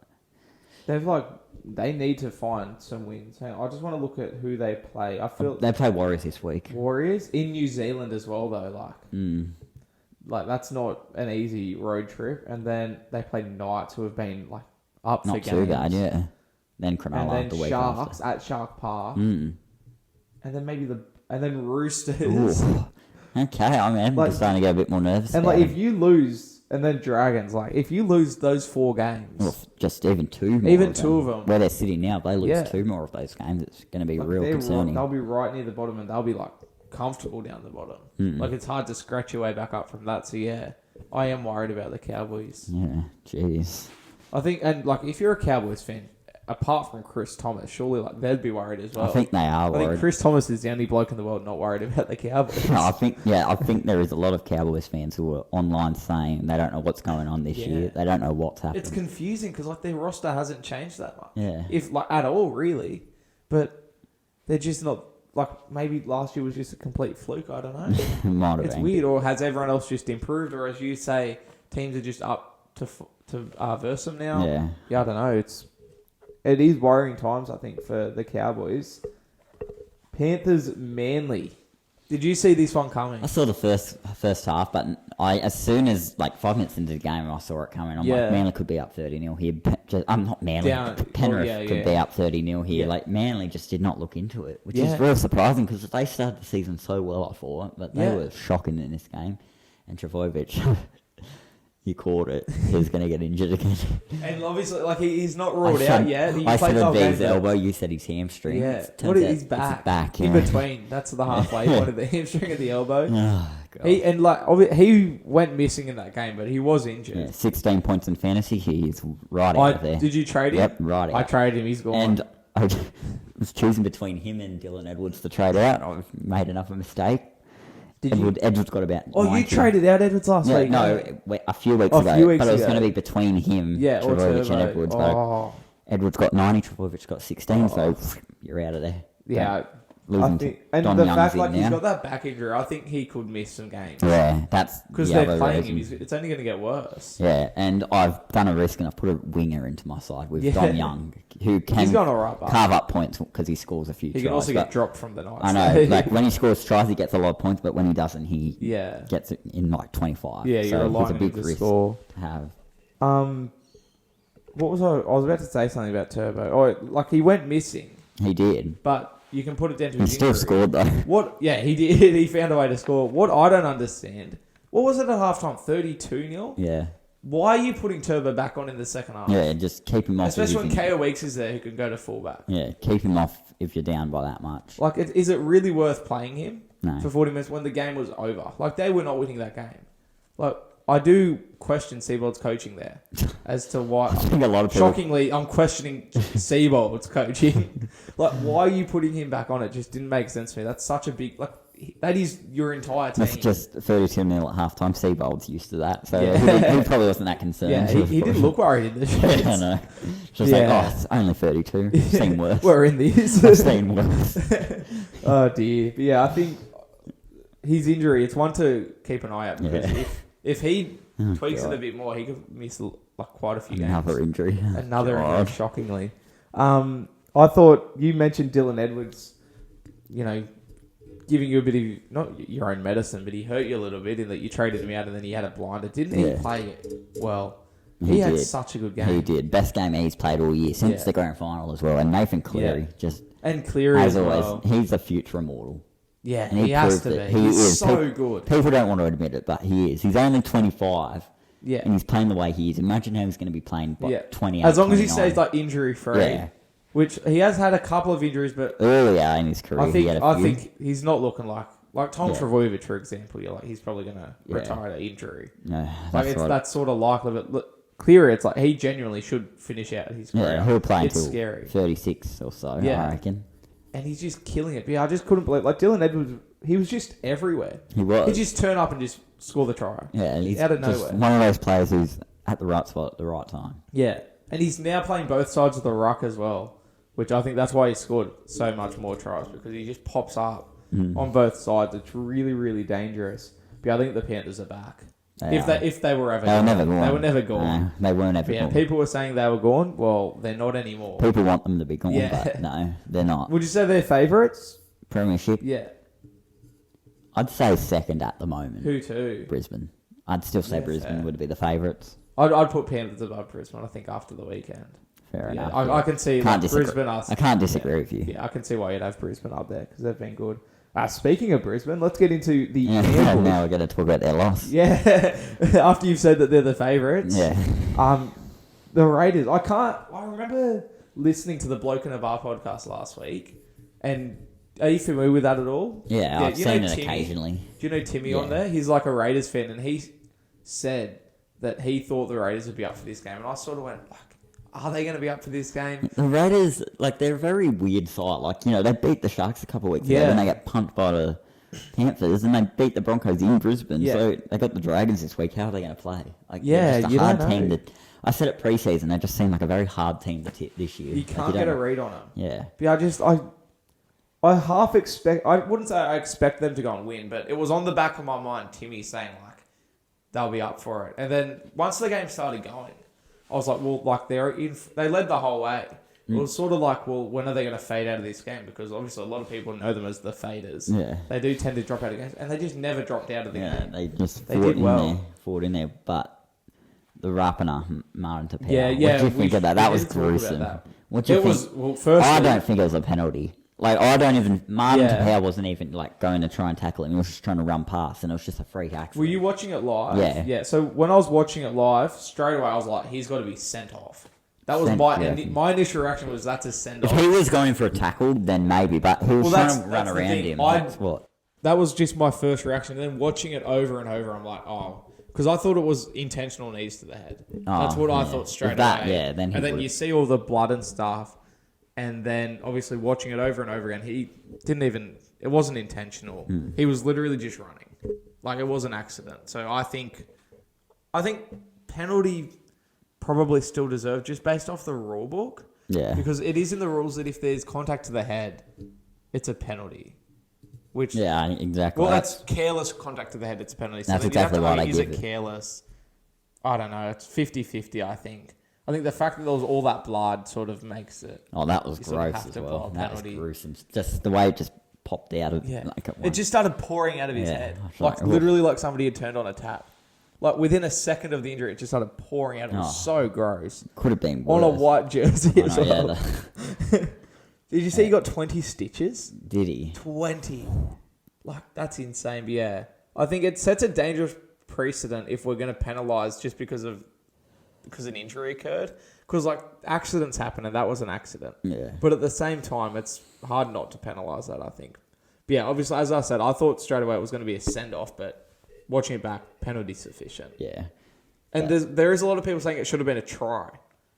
They need to find some wins. Hang on, I just want to look at who they play. I feel they play Warriors this week. Warriors in New Zealand as well, though. Like that's not an easy road trip. And then they play Knights, who have been up for games. Not too bad, yeah. Then Cronulla the week Sharks after. at Shark Park. And then Roosters. Ooh. Okay, I'm starting to get a bit more nervous. And if you lose. And then Dragons, if you lose those 4 games... Well, just even 2 more. Even 2 of them. Where they're sitting now, if they lose 2 more of those games, it's going to be real concerning. They'll be right near the bottom and they'll be, comfortable down the bottom. It's hard to scratch your way back up from that. So, I am worried about the Cowboys. Yeah, jeez. I think, and, if you're a Cowboys fan... Apart from Chris Thomas, surely they'd be worried as well. I think they are worried. I think Chris Thomas is the only bloke in the world not worried about the Cowboys. I think there is a lot of Cowboys fans who are online saying they don't know what's going on this year. They don't know what's happening. It's confusing because their roster hasn't changed that much. Yeah. If at all, really. But they're just not maybe last year was just a complete fluke. I don't know. Might have it's been. Weird, or has everyone else just improved, or as you say, teams are just up to verse them now. Yeah. I don't know. It is worrying times, I think, for the Cowboys. Panthers Manly. Did you see this one coming? I saw the first half, but as soon as 5 minutes into the game, I saw it coming. I'm like, Manly could be up 30-0 here. I'm not Manly. Penrith could be up 30-0 here. Yeah. Manly just did not look into it, which is real surprising because they started the season so well, I thought, but they were shocking in this game. And Trbojevic, he caught it. He was going to get injured again. And obviously, he's not ruled out yet. I said it'd be his elbow. You said his hamstring. Yeah. His back? It's back. In between. That's the halfway point of the hamstring and the elbow. Oh, God. He went missing in that game, but he was injured. Yeah, 16 points in fantasy. He's right out there. Did you trade him? Yep, right out. I traded him. He's gone. And I was choosing between him and Dylan Edwards to trade out. I've made enough of a mistake. Edwards got about. Oh, 90. you traded out Edwards last week? No, a few weeks ago. A few weeks but it was ago. going to be between him, Travojevic and Edwards. Oh. But Edwards got 90, Travojevic got 16, so you're out of there. Yeah. Losing and Don the Young's fact, in like, now. he's got that back injury, I think he could miss some games. Yeah, that's because the they're other playing reason. him. It's only going to get worse. Yeah, and I've done a risk and I've put a winger into my side with Don Young, who can He's gone all right, carve up points because he scores a few tries. He can also get dropped from the night. I know, like when he scores tries, he gets a lot of points, but when he doesn't, he Yeah. gets it in like 25. Yeah, so you're it's a relying big on the risk score. to have. What was I was about to say something about Turbo. Oh, like he went missing, He did. but you can put it down to He his still injury. scored though. What? Yeah, he did. He found a way to score. What I don't understand. What was it at halftime? 32-0? Yeah. Why are you putting Turbo back on in the second half? Yeah, just keep him off. Especially when KO Weeks is there who can go to fullback. Yeah, keep him off if you're down by that much. Like, is it really worth playing him No. for 40 minutes when the game was over? Like, they were not winning that game. Like, I do question Seabold's coaching there as to why. I think a lot of people... Shockingly, I'm questioning Seabold's coaching. Like, why are you putting him back on? It just didn't make sense to me. That's such a big... Like, that is your entire team. That's just 32-0 at halftime. Seabold's used to that, so Yeah. he probably wasn't that concerned. Yeah, he didn't look worried in the sheds. I know. Just like, it's only 32. I've seen worse. We're in this. I've seen worse. Oh, dear. But yeah, I think his injury, it's one to keep an eye out because if he tweaks it a bit more, he could miss like quite a few games. Another injury. Another injury, shockingly. I thought you mentioned Dylan Edwards, giving you a bit of, not your own medicine, but he hurt you a little bit in that you traded him out and then he had it blinded. Didn't he play well? He had such a good game. He did. Best game he's played all year since the grand final as well. And Nathan Cleary And Cleary as always, well. He's a future immortal. Yeah, And he has to proved be. it. He's so good. People don't want to admit it, but he is. He's only 25. Yeah. And he's playing the way he is. Imagine how he's going to be playing 28, as long as he 29. stays like injury free. Yeah. Which he has had a couple of injuries, but Earlier in his career, I think he's not looking like Tom Travojevic, for example. You're like, he's probably going to retire to injury. No, That's sort of likely, but look, Cleary, it's like he genuinely should finish out his career. Yeah, he'll play it's until scary. 36 or so, I reckon. And he's just killing it. But yeah, I just couldn't believe, like Dylan Edwards, he was just everywhere. He was. He'd just turn up and just score the try. Yeah, he's out of just nowhere. one of those players who's at the right spot at the right time. Yeah, and he's now playing both sides of the ruck as well, which I think that's why he scored so much more tries, because he just pops up on both sides. It's really, really dangerous. But I think the Panthers are back. If they were ever gone. Never gone. They were never gone. No, they weren't ever gone. People were saying they were gone. Well, they're not anymore. People want them to be gone, but no, they're not. Would you say they're favourites? Premiership? Yeah. I'd say second at the moment. Who to? Brisbane. I'd still say Brisbane fair. would be the favourites. I'd put Panthers above Brisbane, I think, after the weekend. Fair Yeah, enough. I can see Brisbane. I can't disagree with you. Yeah, I can see why you'd have Brisbane up there, because they've been good. Speaking of Brisbane, let's get into the Ambles. Now we're going to talk about their loss. Yeah, after you've said that they're the favourites. Yeah. The Raiders. I remember listening to the Bloke in a Bar podcast last week, and are you familiar with that at all? Yeah, I've seen it Timmy? occasionally. Do you know Timmy on there? He's like a Raiders fan, and he said that he thought the Raiders would be up for this game, and I sort of went, like, are they going to be up for this game? The Raiders, they're a very weird side. They beat the Sharks a couple of weeks ago, and they get pumped by the Panthers, and they beat the Broncos in Brisbane. Yeah. So they got the Dragons this week. How are they going to play? Yeah, they're just a hard team to. I said it pre-season. They just seem like a very hard team to tip this year. You can't get a read on them. Yeah. But I half expect. I wouldn't say I expect them to go and win, but it was on the back of my mind. Timmy saying they'll be up for it, and then once the game started going, I was like, well, they led the whole way. It was sort of like, well, when are they going to fade out of this game? Because obviously a lot of people know them as the faders. Yeah. They do tend to drop out of games, and they just never dropped out of the game. They just fought in there, but the Rapana, Martin to Yeah. What do you think of that? That was gruesome. What do you think? I don't think it was a penalty. Martin Tapau wasn't even going to try and tackle him. He was just trying to run past, and it was just a freak accident. Were you watching it live? Yeah. Yeah. So when I was watching it live, straight away I was like, he's got to be sent off. That was my initial reaction was that's a send off. If he was going for a tackle, then maybe, but he was trying to run around him. That was just my first reaction. And then watching it over and over, I'm like, because I thought it was intentional knees to the head. That's what I thought straight away. Yeah, then you see all the blood and stuff. And then, obviously, watching it over and over again, he didn't even... It wasn't intentional. He was literally just running. Like, it was an accident. So, I think penalty probably still deserved just based off the rule book. Yeah. Because it is in the rules that if there's contact to the head, it's a penalty. Which... Yeah, exactly. Well, that's careless contact to the head. It's a penalty. So that's exactly what I give it. Is it careless? I don't know. It's 50-50, I think. I think the fact that there was all that blood sort of makes it... Oh, that was gross as well. That was gruesome. Just the way it just popped out of... Yeah. Like, it just started pouring out of his head. Like, literally like somebody had turned on a tap. Like, within a second of the injury, it just started pouring out. It was so gross. Could have been worse. On a white jersey as well. Yeah, did you see he got 20 stitches? Did he? 20. Like, that's insane. But yeah, I think it sets a dangerous precedent if we're going to penalise just because an injury occurred. Because, like, accidents happen, and that was an accident. Yeah. But at the same time, it's hard not to penalise that, I think. But yeah, obviously, as I said, I thought straight away it was going to be a send-off, but watching it back, penalty sufficient. Yeah. And there is a lot of people saying it should have been a try.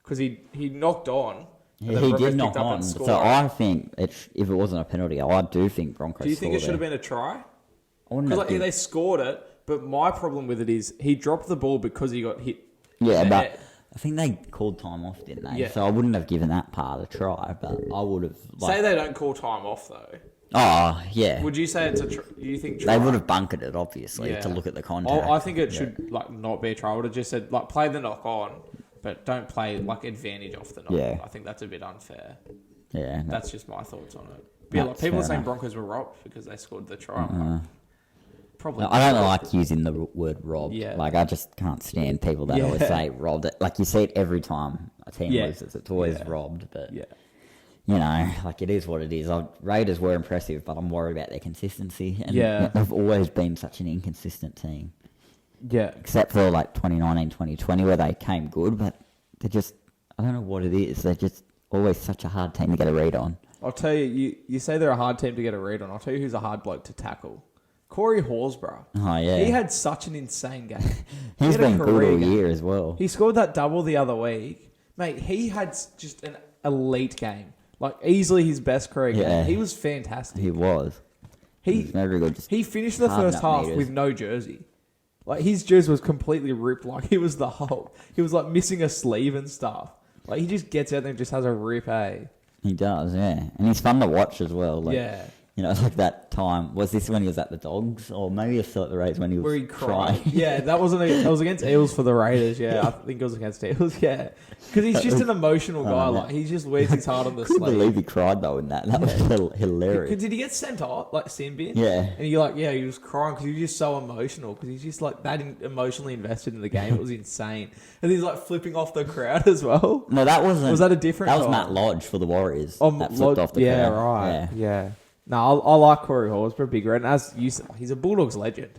Because he knocked on. Yeah, he did knock on. So I think if it wasn't a penalty, I do think Broncos Do you think it should have been a try? Because they scored it, but my problem with it is he dropped the ball because he got hit. Yeah, but I think they called time off, didn't they? Yeah. So I wouldn't have given that part a try, but I would have... Say they don't call time off, though. Oh, yeah. Would you say it's a try? Do you think try? They would have bunkered it, obviously, to look at the contact. I think it should not be a try. I would have just said, play the knock on, but don't play, advantage off the knock. Yeah. I think that's a bit unfair. Yeah. That's just my thoughts on it. But yeah, people are saying Broncos were robbed because they scored the try. Probably. No, I don't like using the word robbed. Yeah. Like, I just can't stand people that always say robbed. Like, you see it every time a team loses. It's always robbed, but... Yeah. You know, it is what it is. Raiders were impressive, but I'm worried about their consistency. And they've always been such an inconsistent team. Yeah. Except for 2019, 2020 where they came good, but they're just, I don't know what it is. They're just always such a hard team to get a read on. I'll tell you, you say they're a hard team to get a read on. I'll tell you who's a hard bloke to tackle. Corey Horsburgh. Oh, yeah. He had such an insane game. He's been good all year as well. He scored that double the other week. Mate, he had just an elite game. Easily his best career game. He was fantastic. He was. He was very good. He finished the first half with no jersey. His jersey was completely ripped. He was the Hulk. He was missing a sleeve and stuff. He just gets out there and just has a rip, eh? He does, yeah. And he's fun to watch as well. Yeah. You know, that time. Was this when he was at the Dogs? Or maybe it's still at the Raiders when he was where he crying. Yeah, that wasn't... That was against Eels for the Raiders, yeah. I think it was against Eels, yeah. Because he's just an emotional guy. He just wears his heart on the sleeve. I couldn't believe he cried, though, in that. That was hilarious. Did he get sent off, sin bin? Yeah. And he was crying because he was just so emotional. Because he's just, that emotionally invested in the game. It was insane. And he's, flipping off the crowd as well. No, that wasn't... Was that a different That was Matt Lodge for the Warriors. That flipped off the crowd. Yeah, right. Yeah. No, I like Corey Horsburgh, big red. And as you said, he's a Bulldogs legend.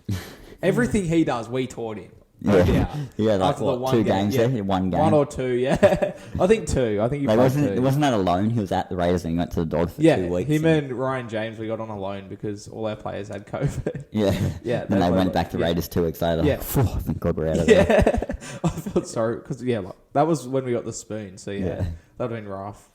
Everything he does, we taught him. Yeah, two games there? One game? One or two, yeah. I think two. I think he played two. Wasn't that a loan? He was at the Raiders and he went to the Dogs for 2 weeks. Him and Ryan James, we got on a loan because all our players had COVID. Yeah. And they went back to Raiders 2 weeks later. Yeah. Thank God we're out of there. Yeah. I felt sorry because, that was when we got the spoon. So, that would have been rough.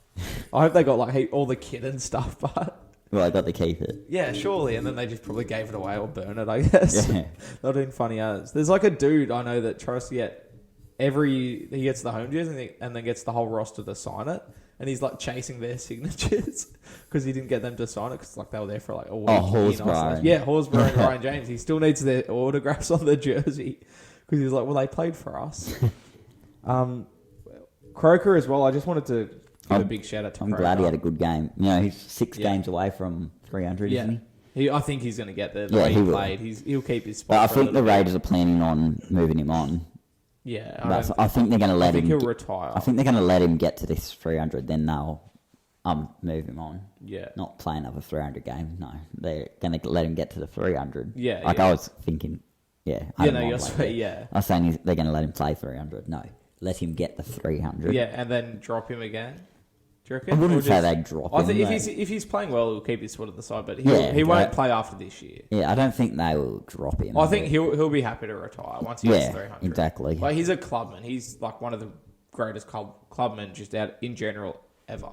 I hope they got, all the kit and stuff, but... Well, I got to keep it. Yeah, surely. And then they just probably gave it away or burn it, I guess. Yeah. That would have been funny as. There's a dude I know that tries to get he gets the home jersey and then gets the whole roster to sign it. And he's chasing their signatures because he didn't get them to sign it because they were there for a week. Oh, Horsburgh. Yeah, Horsburgh and Ryan James. He still needs their autographs on the jersey because he's well, they played for us. Croker as well. I just wanted to... a big shout out to I'm glad he had a good game. He's 6 games away from 300, isn't he? I think he's going to get there. The way he played, he'll keep his spot. But I think the Raiders are planning on moving him on. Yeah, I think they're going to let him. I think he'll retire. I think they're going to let him get to this 300, then they'll move him on. Yeah, not play another 300 game. No, they're going to let him get to the 300. Yeah, I was thinking. Yeah, you're sweet. I was saying they're going to let him play 300. No, let him get the 300. Yeah, and then drop him again. I wouldn't say they'd drop him. I think if he's playing well, he'll keep his foot at the side, but he won't play after this year. Yeah, I don't think they will drop him. I think he'll be happy to retire once he gets 300. Exactly. He's a clubman. He's one of the greatest clubmen just out in general ever.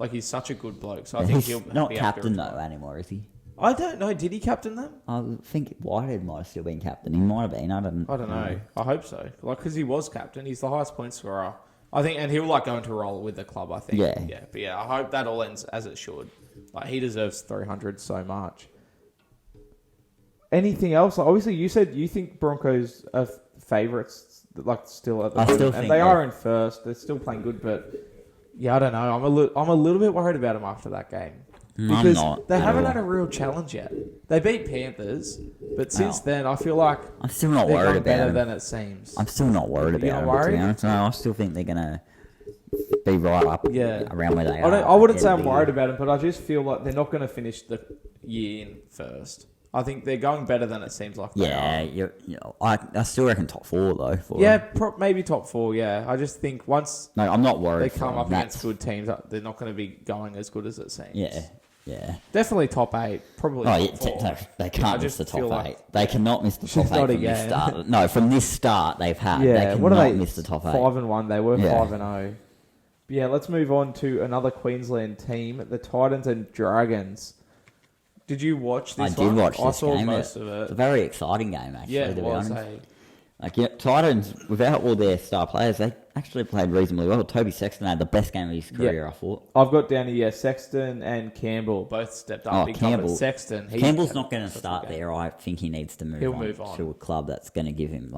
Like, he's such a good bloke. So I think he'll not be captain, though, anymore, is he? I don't know. Did he captain them? I think Whitehead might have still been captain. He might have been. I don't know. I hope so. Like, because he was captain. He's the highest point scorer. I think, and he'll, like, go into a role with the club, I think. Yeah. Yeah. But, yeah, I hope that all ends as it should. Like, he deserves 300 so much. Anything else? Like, obviously, you said you think Broncos are favourites, like, still at the moment. And they are in first. They're still playing good, but, yeah, I don't know. I'm a little bit worried about them after that game. Because they haven't had a real challenge yet. They beat Panthers, but since then, I feel like I'm still not worried about better them. than it seems. I'm still not worried about them, to be honest. No, I still think they're going to be right up around where they are. I wouldn't say I'm worried about them, but I just feel like they're not going to finish the year in first. I think they're going better than it seems like they are. I still reckon top 4, though. Maybe top 4, yeah. I just think once I'm not worried they come up against good teams, they're not going to be going as good as it seems. Yeah. Definitely top 8. Probably top 4. No, they can't miss the top 8. Like they cannot miss the top 8 from this start. No, from this start they've had. Yeah, they cannot miss the top 8. 5-1. They were 5-0. Yeah, let's move on to another Queensland team, the Titans and Dragons. Did you watch this one? I did watch this game. I saw most of it. It's a very exciting game, actually, to be honest. Like, Titans, without all their star players, they actually played reasonably well. Toby Sexton had the best game of his career, I thought. I've got down here, Sexton and Campbell both stepped up. Sexton. Campbell's not going to start there. I think he needs to move on to a club that's going to give him,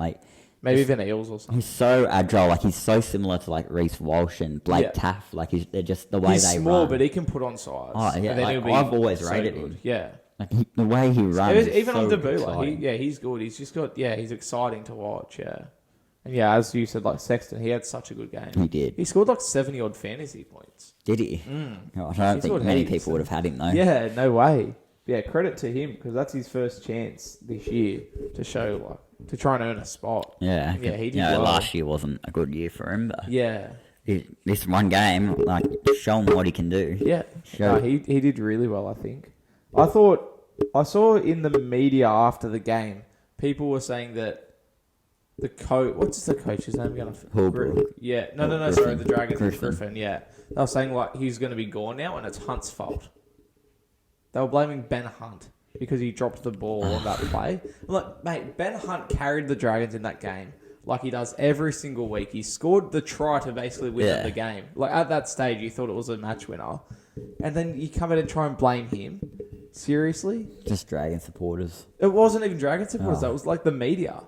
maybe even Eels or something. He's so agile. He's so similar to, Reece Walsh and Blake Taff. They're just the way he's they small, run. but he can put on size. Oh, yeah. I've always rated him. Yeah. The way he runs even so on debut, exciting. he's good. He's just got, he's exciting to watch, And as you said, Sexton, he had such a good game. He did. He scored 70-odd fantasy points. Did he? I don't think many people would have had him, though. Yeah, no way. Yeah, credit to him, because that's his first chance this year to show, to try and earn a spot. Yeah. Yeah, he did well. Last year wasn't a good year for him, but... Yeah. This one game, show him what he can do. Yeah. He did really well, I think. I saw in the media after the game, people were saying that the coach... What's the coach's name again? Holbrook. Yeah. No, sorry, the Dragons. Griffin, yeah. They were saying, he's going to be gone now, and it's Hunt's fault. They were blaming Ben Hunt because he dropped the ball on that play. Mate, Ben Hunt carried the Dragons in that game like he does every single week. He scored the try to basically win the game. At that stage, you thought it was a match winner. And then you come in and try and blame him. Seriously? Just Dragon supporters. It wasn't even Dragon supporters, though. It was the media.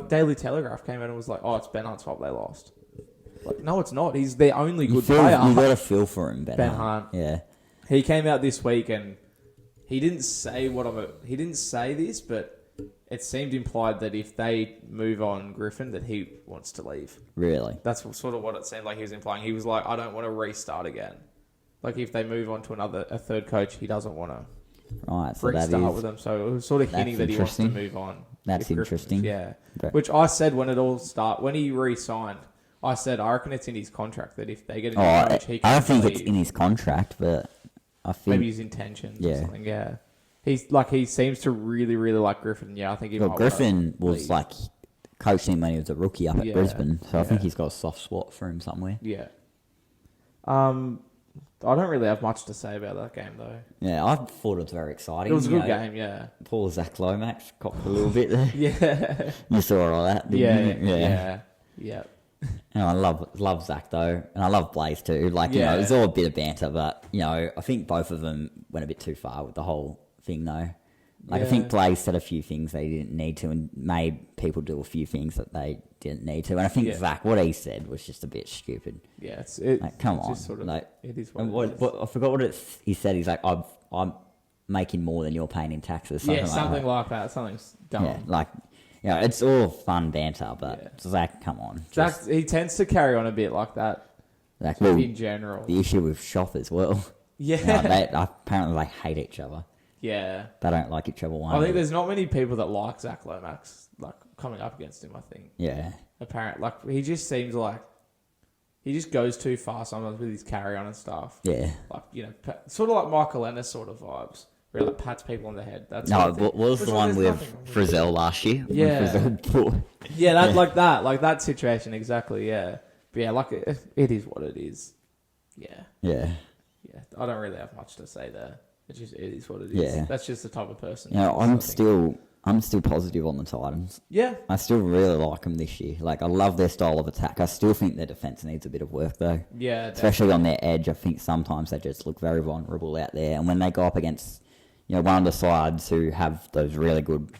Daily Telegraph came in and was it's Ben Hunt's fault they lost. No, it's not. He's their only good player. You got to feel for him, Ben Hunt. Yeah. He came out this week and he didn't say he didn't say this, but it seemed implied that if they move on Griffin, that he wants to leave. Really? That's sort of what it seemed like he was implying. He was I don't want to restart again. If they move on to a third coach, he doesn't want to restart with them. So it was sort of hinting that he wants to move on. That's interesting. Yeah. Which I said when he re-signed, I said I reckon it's in his contract that if they get a new coach, he can I don't think leave. it's in his contract, but I think maybe his intentions or something. Yeah. He's he seems to really, really like Griffin. Yeah, I think he might Griffin was coaching him when he was a rookie up at Brisbane, so I think he's got a soft spot for him somewhere. Yeah. I don't really have much to say about that game though. Yeah, I thought it was very exciting. It was a good game, yeah. Poor Zach Lomax copped a little bit there. Yeah. You saw all that, didn't you? Yeah. And I love Zach though, and I love Blaze too. It was all a bit of banter, but I think both of them went a bit too far with the whole thing though. I think Blaze said a few things they didn't need to, and made people do a few things that they didn't need to. And I think Zach, what he said was just a bit stupid. Yeah, come on, just sort of, it is I forgot what he said. He's I'm making more than you're paying in taxes. Something like that. Something's dumb. Yeah, it's all fun banter, but Zach, come on. Zach, he tends to carry on a bit like that. In general, the issue with Shop as well. Yeah, apparently they hate each other. Yeah. They don't like each other. I think there's not many people that like Zach Lomax, coming up against him, I think. Yeah. Apparently, he just seems he just goes too far sometimes with his carry on and stuff. Yeah. Sort of like Michael Ennis sort of vibes. Where he pats people on the head. What was the one with Frizzell last year? Yeah. That situation, exactly, yeah. But yeah, it is what it is. Yeah. Yeah. I don't really have much to say there. It is what it is. Yeah. That's just the type of person. You know, I'm still positive on the Titans. Yeah. I still really like them this year. Like, I love their style of attack. I still think their defense needs a bit of work, though. Yeah. Especially on their edge. I think sometimes they just look very vulnerable out there. And when they go up against, one of the sides who have those really good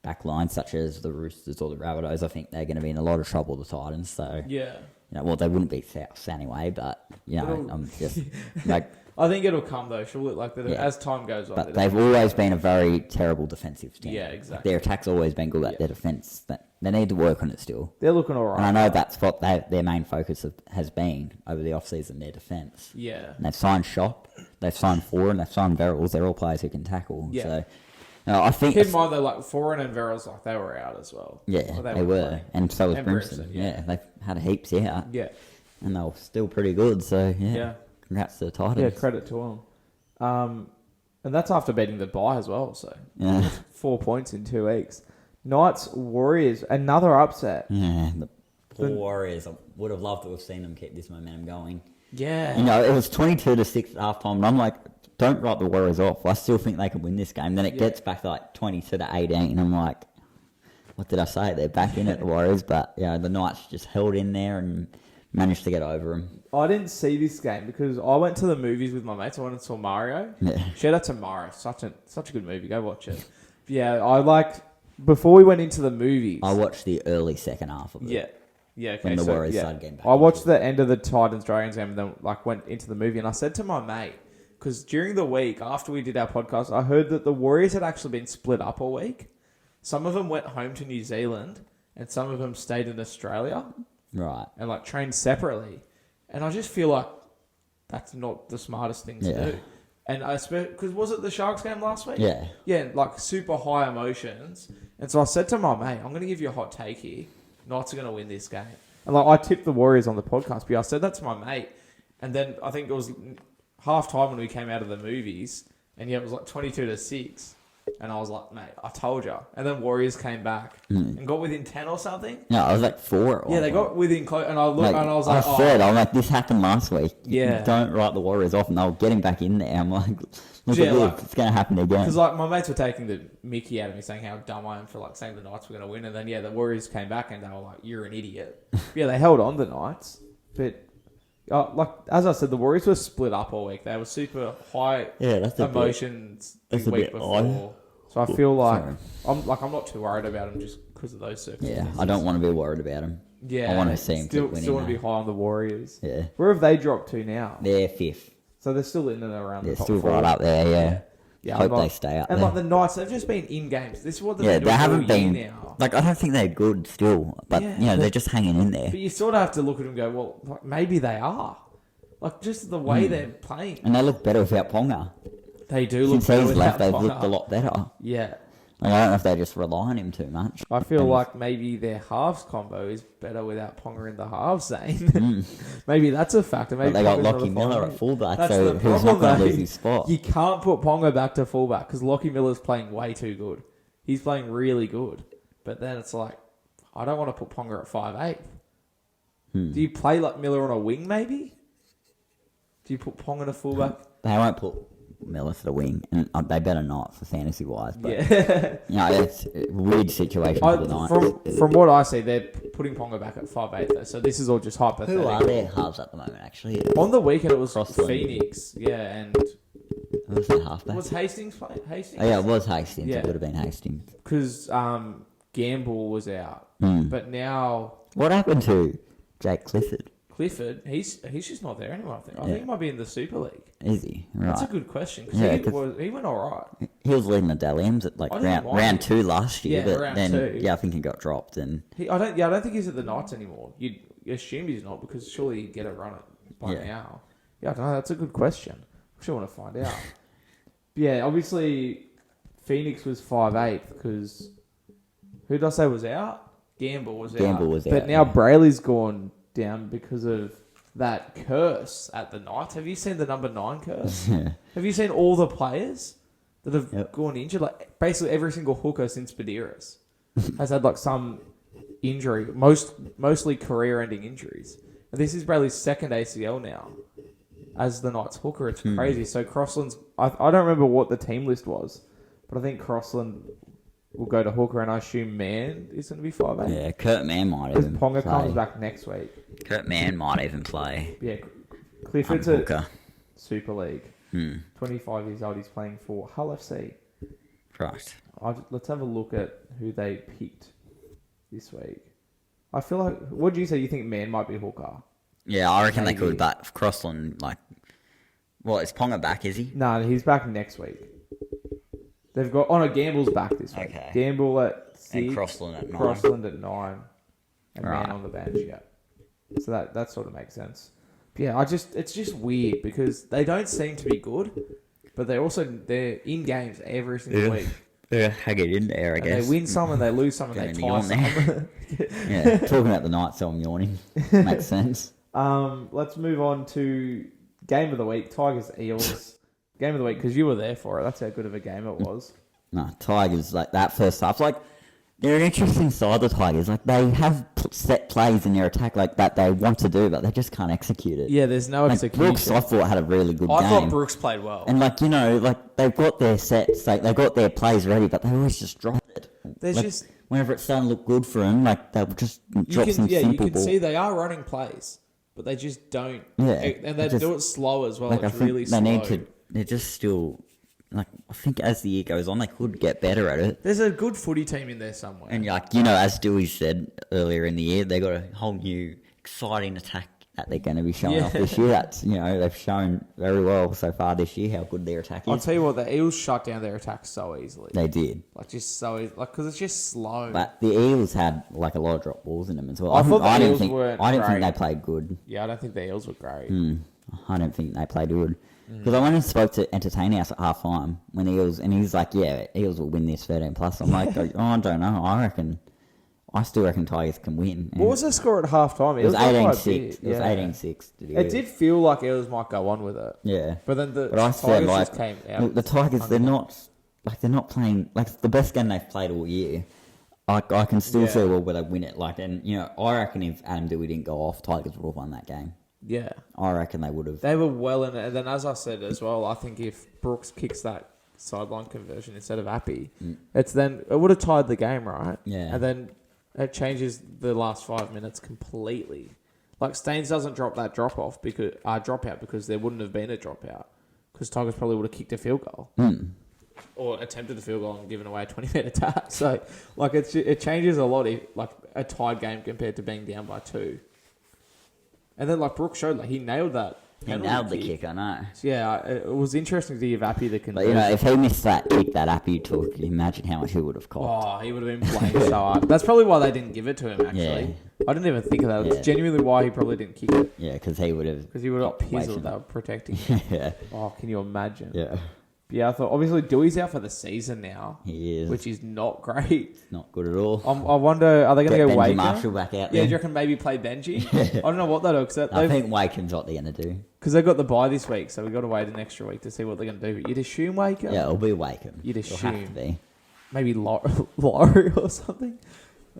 back lines, such as the Roosters or the Rabbitohs, I think they're going to be in a lot of trouble, the Titans. So, yeah. Well, they wouldn't beat South anyway, but, I'm just, like... I think it'll come, though, surely, as time goes on. But they've always been a very terrible defensive team. Yeah, exactly. Like, their attack's always been good at their defence. They need to work on it still. They're looking all right. And I know that's what their main focus has been over the off-season, their defence. Yeah. And they've signed Shop, they've signed Foran, they've signed Verrills. They're all players who can tackle. Yeah. So, I think... Keep in mind, though, Foran and Verrills, they were out as well. Yeah, they were. Playing. And so was Brimson. Yeah, they've had heaps out. Yeah. And they were still pretty good, so, yeah. Congrats to the Titans. Yeah, credit to them. And that's after beating the bye as well, so 4 points in 2 weeks. Knights, Warriors, another upset. Yeah, the poor Warriors. I would have loved to have seen them keep this momentum going. Yeah. It was 22-6 at halftime, and I'm like, don't write the Warriors off. I still think they can win this game. Then it gets back to 22-18, and I'm like, what did I say? They're back in it, the Warriors, but the Knights just held in there and managed to get over them. I didn't see this game because I went to the movies with my mates. I went and saw Mario. Yeah. Shout out to Mario. Such a good movie. Go watch it. Yeah, before we went into the movies. I watched the early second half of it. Yeah. Yeah, okay. When the Warriors started getting back. I watched the end of the Titans-Dragons game and then went into the movie, and I said to my mate, because during the week after we did our podcast, I heard that the Warriors had actually been split up all week. Some of them went home to New Zealand and some of them stayed in Australia. Right. And trained separately. And I just feel like that's not the smartest thing to do. And I because was it the Sharks game last week? Yeah. Yeah, super high emotions. And so I said to my mate, I'm going to give you a hot take here. Knights are going to win this game. And I tipped the Warriors on the podcast, but I said that to my mate. And then I think it was half time when we came out of the movies. And it was 22-6. And I was like, mate, I told you. And then Warriors came back and got within 10 or something. No, I was 4. Yeah, they got within close. And I looked and I was like, I'm like, this happened last week. Yeah. Don't write the Warriors off. And they were getting back in there. I'm like, look at this. It's going to happen again. Because my mates were taking the mickey out of me saying how dumb I am for saying the Knights were going to win. And then, the Warriors came back and they were like, you're an idiot. They held on the Knights. But, as I said, the Warriors were split up all week. They were super high emotions the week before. Odd. So I feel like I'm not too worried about them just because of those circumstances. Yeah, I don't want to be worried about them. Yeah, I want to see them keep winning. Still want to be high on the Warriors. Yeah, where have they dropped to now? They're 5th. So they're still in and around. They're the top still 4. right up there. Yeah. Hope they stay up and there. the Knights, they've just been in games. This is what they've been they haven't been now. I don't think they're good still, but they're just hanging in there. But you sort of have to look at them and go, well, maybe they are. Just the way they're playing. And they look better without Ponga. They do look better without Ponga. They've looked a lot better. Yeah. I don't know if they just rely on him too much. I feel like maybe their halves combo is better without Ponga in the halves, Zane. Maybe that's a factor. Maybe they got Lockie Miller at fullback, that's so who's not going to lose his spot? You can't put Ponga back to fullback because Lockie Miller's playing way too good. He's playing really good. But then it's I don't want to put Ponga at 5'8". Do you play Miller on a wing, maybe? Do you put Ponga to fullback? They won't put Miller to the wing, and they better not for fantasy wise. But it's a weird situation for the Knights. From what I see, they're putting Ponga back at 5'8", though. So this is all just hypothetical. Who are their halves at the moment? Actually, on the weekend it was Phoenix, and who's their halfback? Was Hastings playing? Hastings? Oh, yeah, it was Hastings. Yeah. It would have been Hastings because Gamble was out, but now what happened to Jake Clifford? He's just not there anymore. I think he might be in the Super League. Is he? Right. That's a good question. Because he went all right. He was leading the Dally M's at round 2 last year, but then 2. I think he got dropped. And I don't think he's at the Knights anymore. You'd assume he's not because surely he'd get a run by now. Yeah, I don't know. That's a good question. I sure want to find out. But obviously Phoenix was 5'8" because who did I say was out? Gamble was out. But now Brayley's gone down because of that curse at the Knights. Have you seen the number 9 curse? Have you seen all the players that have gone injured? Basically every single hooker since Badiris has had some injury, mostly career-ending injuries. And this is Brayley's second ACL now. as the Knights hooker. It's crazy. So Crossland's... I don't remember what the team list was, but I think Crossland will go to hooker, and I assume Mann is going to be 5'8". Yeah, Kurt Mann might Because even Ponga play. comes back next week. Kurt Mann might even play. Yeah, Clifford's hooker. at Super League. 25 years old. He's playing for Hull FC. Right. Let's have a look at who they picked this week. I feel like... What do you say? You think Mann might be hooker? Yeah, I reckon Maybe. they could, but Crossland, like... Well, is Ponga back, is he? No, he's back next week. They've got... Oh, no, Gamble's back this week. Okay. Gamble at 6. And Crossland at 9. Crossland at 9. And Right. Mann on the bench, yeah. So that sort of makes sense. But yeah, it's just weird because they don't seem to be good, but they're in games every single week. They're hanging in there, I And guess. they win some and they lose some and they Gonna tie yawn some. there. Yeah, talking about the Knights, so I'm yawning. Makes sense. Let's move on to game of the week. Tigers Eels. Game of the week because you were there for it. That's how good of a game it was. No, Tigers, like that first half, like they're an interesting side, the Tigers. Like they have set plays in their attack like that they want to do, but they just can't execute it. Yeah, there's no Like execution. Brooks, I thought, had a really good game. I thought Brooks played well. And like, like they've got their sets, like they've got their plays ready, but they always just drop it. There's like, just... whenever it's starting to look good for them, like they'll just drop some you simple can ball. see they are running plays, but they just don't. Yeah, And they do it slow as well. Like, It's I think really they slow. need to. They're just still. Like, I think as the year goes on, they could get better at it. There's a good footy team in there somewhere. And like, as Dewey said earlier in the year, they got a whole new exciting attack that they're going to be showing off this year. That's, they've shown very well so far this year how good their attack is. I'll tell you what, the Eels shut down their attack so easily. They did. Like, just so easy. Like, because it's just slow. But the Eels had like a lot of drop balls in them as well. I thought the didn't Eels think, weren't I didn't think great. they played good. Yeah, I don't think the Eels were great. I don't think they played good. Because I went and spoke to Entertain House at half time when Eels, and he's like, yeah, Eels will win this 13 plus. I'm like, I don't know. I still reckon Tigers can win. What was the score at half time? It was 18-6. It was 18-6. It did feel like Eels might go on with it. Yeah. But then the But I said, Tigers just came out. look, the Tigers, they're not playing, like, the best game they've played all year. I can still see where they win it. Like, and, I reckon if Adam Dewey didn't go off, Tigers would have won that game. Yeah. I reckon they would have. They were well in it. And then, as I said as well, I think if Brooks kicks that sideline conversion instead of Appy, it would have tied the game, right? Yeah. And then it changes the last 5 minutes completely. Like, Staines doesn't drop that dropout because there wouldn't have been a dropout. Because Tigers probably would have kicked a field goal. Or attempted a field goal and given away a 20-metre tap. So, like, it changes a lot, like, a tied game compared to being down by 2. And then, like, Brooks showed, like, he nailed that. He nailed the kick, I know. So, yeah, it was interesting to give Appy the But, conversion. if he missed that kick, that Appy took, imagine how much he would have copped. Oh, he would have been playing so hard. That's probably why they didn't give it to him, actually. Yeah. I didn't even think of that. It's Yeah. genuinely why he probably didn't kick it. Yeah, because he would have. Because he would have got Waiting. pizzled. They were protecting him. Yeah. Oh, can you imagine? Yeah. But yeah, I thought, obviously, Dewey's out for the season now. He is. Which is not great. Not good at all. I wonder, are they going to go Benji Waker? Marshall back out Yeah, there. do you reckon maybe play Benji? I don't know what they'll do. I think Wakeham's what they're going to do. Because they've got the bye this week, so we've got to wait an extra week to see what they're going to do. You'd assume Waker? Yeah, it'll be Wakeham. You'd It'll have to assume. be. Maybe Laurie or something.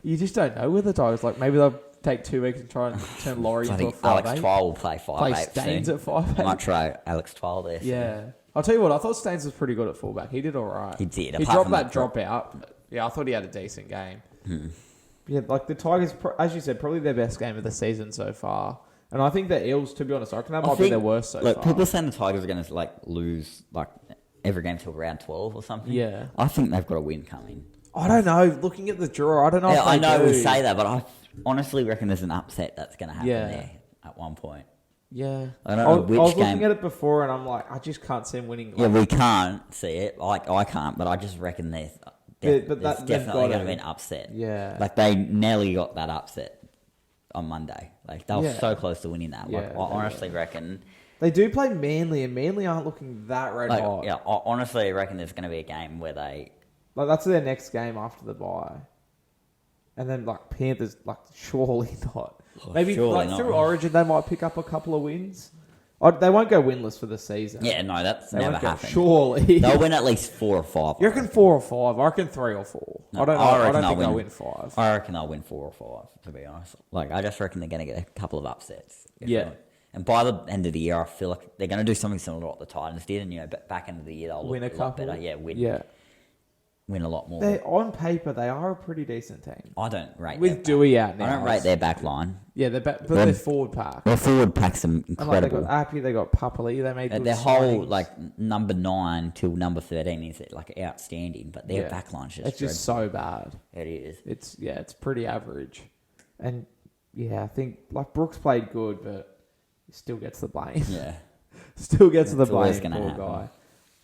You just don't know with the Tigers. Like, maybe they'll take 2 weeks and try and turn Laurie I into a think 5'8". Alex Twile will play 5'8". Play Staines soon. at 5'8". I might try Alex Twile there. Yeah. I'll tell you what, I thought Staines was pretty good at fullback. He did all right. He did, He apart dropped from that that drop drop. out. Yeah, I thought he had a decent game. Yeah, like the Tigers, as you said, probably their best game of the season so far. And I think the Eels, to be honest, I reckon that might be their worst so far. People saying the Tigers are going to lose every game till round 12 or something. Yeah. I think they've got a win coming. I don't know. Looking at the draw, I don't know if I they know do. we say that, but I honestly reckon there's an upset that's going to happen Yeah. there at one point. Yeah. I don't know which I was game. looking at it before and I'm like, I just can't see them winning. Yeah, we can't see it. Like I can't, but I just reckon there's They've definitely got going to it. be an upset. Yeah. Like they nearly got that upset on Monday. Like they were Yeah. so close to winning that. Like Yeah, I honestly reckon. They do play Manly, and Manly aren't looking that red hot. Yeah, I honestly reckon there's going to be a game where they. Like, that's their next game after the bye. And then, like, Panthers, like, surely not. Maybe, surely like, not. through Origin, they might pick up a couple of wins. They won't go winless for the season. Yeah, no, that's They never won't go- happened. Surely. They'll win at least 4 or 5. You reckon 4 or 5? I reckon 3 or 4. No, I don't know. I I reckon don't they'll think they'll win. win 5. I reckon they'll win 4 or 5. To be honest, like I just reckon they're going to get a couple of upsets. Yeah. And by the end of the year, I feel like they're going to do something similar to what the Titans did. And, back end of the year, they'll win look a a lot couple. better. Yeah, win a lot more. On paper, they are a pretty decent team. I don't rate with Dewey out now. I don't rate their back line. Yeah, but their forward pack. Their forward pack's incredible. And they got Appy, they got Papali, they made their whole number 9 till number 13 is outstanding, but their back line's just just so bad. It is. It's pretty average, and I think Brooks played good, but he still gets the blame. Yeah, still gets the blame. Poor happen. Guy.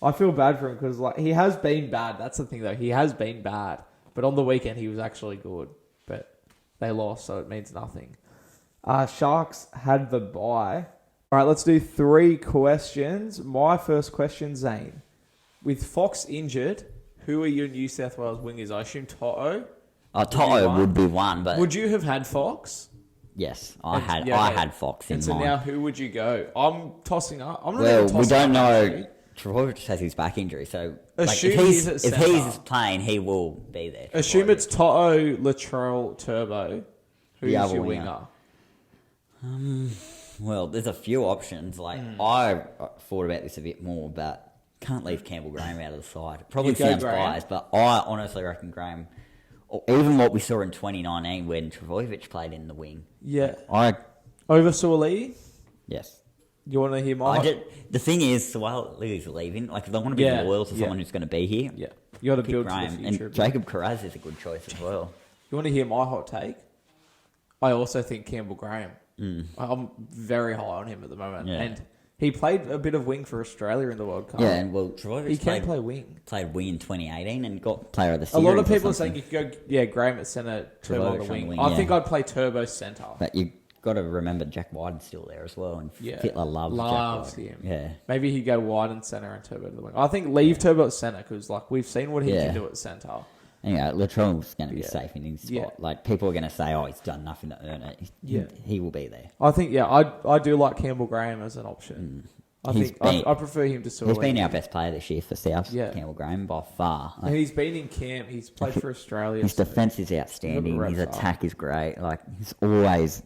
I feel bad for him because he has been bad. That's the thing though. He has been bad, but on the weekend he was actually good. But they lost, so it means nothing. Sharks had the bye. All right, let's do 3 questions. My first question, Zane. With Fox injured, who are your New South Wales wingers? I assume Toto. Toto would be one, but would you have had Fox? Yes, I had Fox in mind. So now, who would you go? I'm tossing up. We don't know. Travojevic has his back injury, so if he's playing, he will be there. Assume it's Toto, Latrell, Turbo. Who's your winger? Well, there's a few options. I thought about this a bit more, but can't leave Campbell Graham out of the side. It probably sounds biased, but I honestly reckon Graham, or even what we saw in 2019 when Travojevic played in the wing. Yeah. Over Suaalii? Yes. You want to hear my... The thing is, Suaalii's leaving. If they want to be loyal to someone who's going to be here, you got to build Graham. To the future. And Jacob Carraz is a good choice as well. You want to hear my hot take? I also think Campbell Graham. I'm very high on him at the moment. Yeah. And he played a bit of wing for Australia in the World Cup. Yeah, and Travojevic he can play wing. Played wing in 2018 and got player of the A series. lot of people are saying you could go, Graham at centre, Turbo on the wing. I think I'd play Turbo centre. But you got to remember Jack Wyden's still there as well, and Fittler loves him. Yeah, maybe he'd go wide and centre and Turbo to the wing. I think leave Turbo at centre because we've seen what he can do at centre. Anyway, Latrell's going to be safe in his spot. People are going to say, "Oh, he's done nothing to earn it." He will be there. I think. I do like Campbell Graham as an option. I prefer him to Suaalii. He's been our best player this year for South. Campbell Graham by far. And he's been in camp. He's played for Australia. His defence is outstanding. His attack is great. He's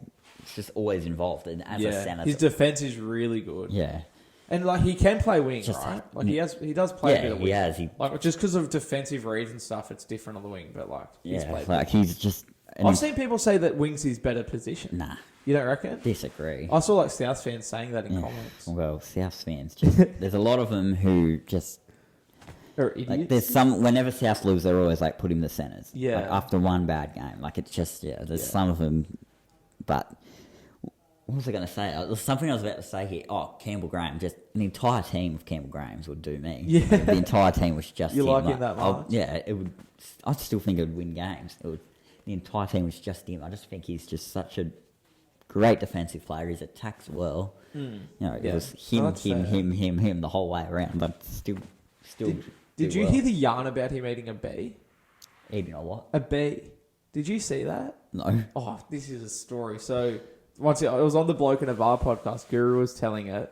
just always involved as a centre. His defence is really good. Yeah. And he can play wing, right? He does play a bit of wing. He has. Just because of defensive reads and stuff, it's different on the wing. But he's played. He's just. I've seen people say that wing's his better position. Nah, you don't reckon? Disagree. I saw South fans saying that in comments. Well, South fans there's a lot of them who just. They're idiots. There's some whenever South lose, they're always put him the centres. Yeah. After one bad game, it's just There's some of them, but. What was I going to say? There was something I was about to say here. Oh, Campbell Graham. Just an entire team of Campbell Grahams would do me. Yeah. The entire team was just you him. Like him that much? It would. I still think it would win games. The entire team was just him. I just think he's just such a great defensive player. He attacks well. It was him the whole way around. But still. Did you hear the yarn about him eating a bee? Eating a what? A bee. Did you see that? No. Oh, this is a story. So... Once it was on the Bloke in a Bar podcast, Guru was telling it.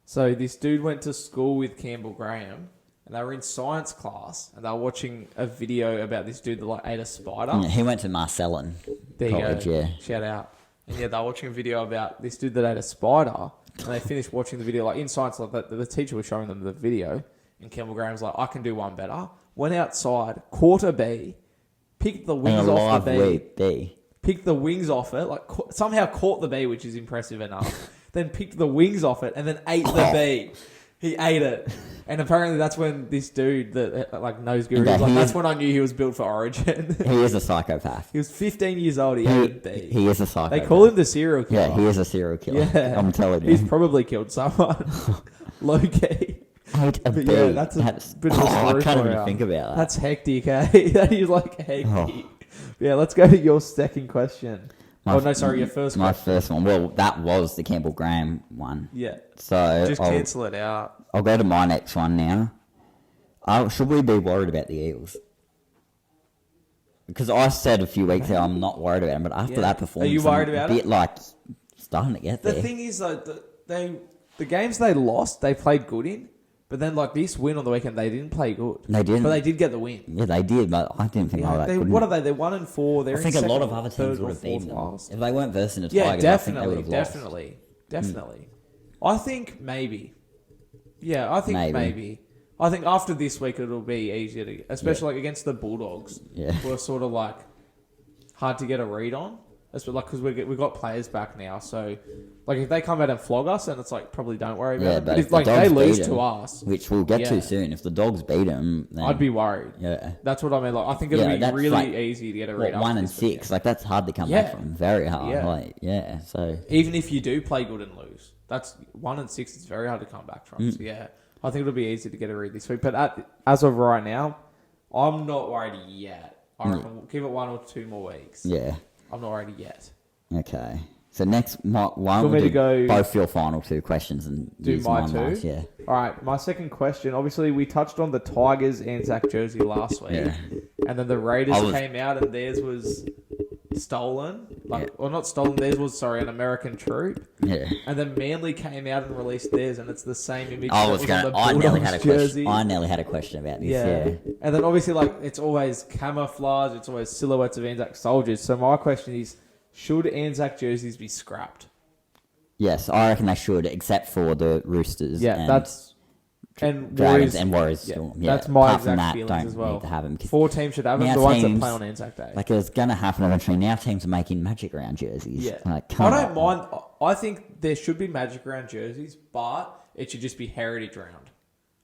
So this dude went to school with Campbell Graham, and they were in science class, and they were watching a video about this dude that ate a spider. Yeah, he went to Marcellin College, yeah. Shout out. And they were watching a video about this dude that ate a spider, and they finished watching the video. In science, the teacher was showing them the video, and Campbell Graham's I can do one better. Went outside, caught a bee, picked the wings off the bee. Picked the wings off it, somehow caught the bee, which is impressive enough. Then picked the wings off it and then ate the bee. He ate it, and apparently that's when this dude that knows Guru that's when I knew he was built for Origin. He is a psychopath. He was 15 years old. He ate a bee. He is a psychopath. They call him the serial killer. Yeah, he is a serial killer. Yeah, I'm telling you, he's probably killed someone. Low key. Ate a bee. Yeah, that's a bit of a story. I can't even think about that. That's hectic. That is hectic. Oh. Yeah, let's go to your second question. Your first question. My first one. Well, that was the Campbell Graham one. Yeah. So just cancel it out. I'll go to my next one now. Should we be worried about the Eels? Because I said a few weeks ago I'm not worried about them, but after that performance, are you worried about it? A bit starting to get there. The thing is, the games they lost, they played good in. But then, this win on the weekend, they didn't play good. They didn't. But they did get the win. Yeah, they did, but I didn't think that good. What are they? They're 1-4. They're I think a lot of other teams would have beaten them. If they weren't versing the Tigers, I think they would have lost. Definitely. I think maybe. Yeah, I think maybe. I think after this week it'll be easier to, especially like against the Bulldogs. Yeah. We're sort of like hard to get a read on. That's like because we've got players back now, so like if they come out and flog us, then it's like probably don't worry about it. But if like they lose to us, which we'll get to soon, if the Dogs beat them, then I'd be worried. Yeah, that's what I mean. Like I think it'll be really easy to get a read. 1-6, like that's hard to come back from. Very hard. So even if you do play good and lose, that's 1-6. It's very hard to come back from. So I think it'll be easy to get a read this week. But as of right now, I'm not worried yet. I reckon we'll give it 1 or 2 more weeks. Yeah. I'm not ready yet. Okay. So next, why don't we do both your final 2 questions and do my 2? Last, yeah. All right. My second question, obviously, we touched on the Tigers ANZAC jersey last week. Yeah. And then the Raiders came out and theirs was stolen. Or not stolen, theirs was, an American troop. Yeah. And then Manly came out and released theirs and it's the same image I nearly had a question about this. Yeah. And then obviously, it's always camouflage, it's always silhouettes of ANZAC soldiers. So my question is, should ANZAC jerseys be scrapped? Yes, I reckon they should, except for the Roosters. Yeah, and Dragons and Warriors. Yeah, that's my exact feelings as well. Need to have them. 4 teams should have them, the ones that play on ANZAC Day. Like, it's going to happen eventually. Now teams are making Magic Round jerseys. Yeah. I don't mind. I think there should be Magic Round jerseys, but it should just be Heritage Round.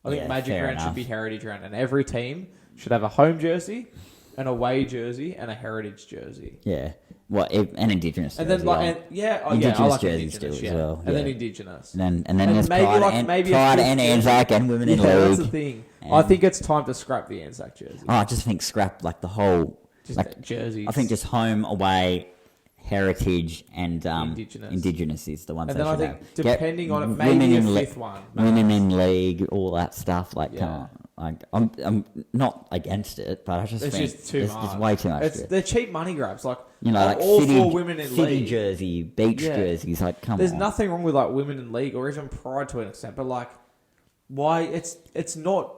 I think Magic Round should be Heritage Round, and every team should have a home jersey, an away jersey, and a heritage jersey. Yeah. And Indigenous and jersey. And then, Indigenous I like jerseys Indigenous, as well. And then Indigenous. And then there's Pride and ANZAC and Women in League. That's the thing. I think it's time to scrap the ANZAC jersey. I just think scrap the whole... jerseys. I think just home, away, heritage, and Indigenous is the ones and they should have. And then I think, depending on it, maybe a 5th one. Women in League, all that stuff. I'm not against it, but I just think just too much. It's way too much. They're cheap money grabs. All city, 4 women in city league jersey, beach jerseys. There's nothing wrong with women in league or even Pride to an extent, but why it's not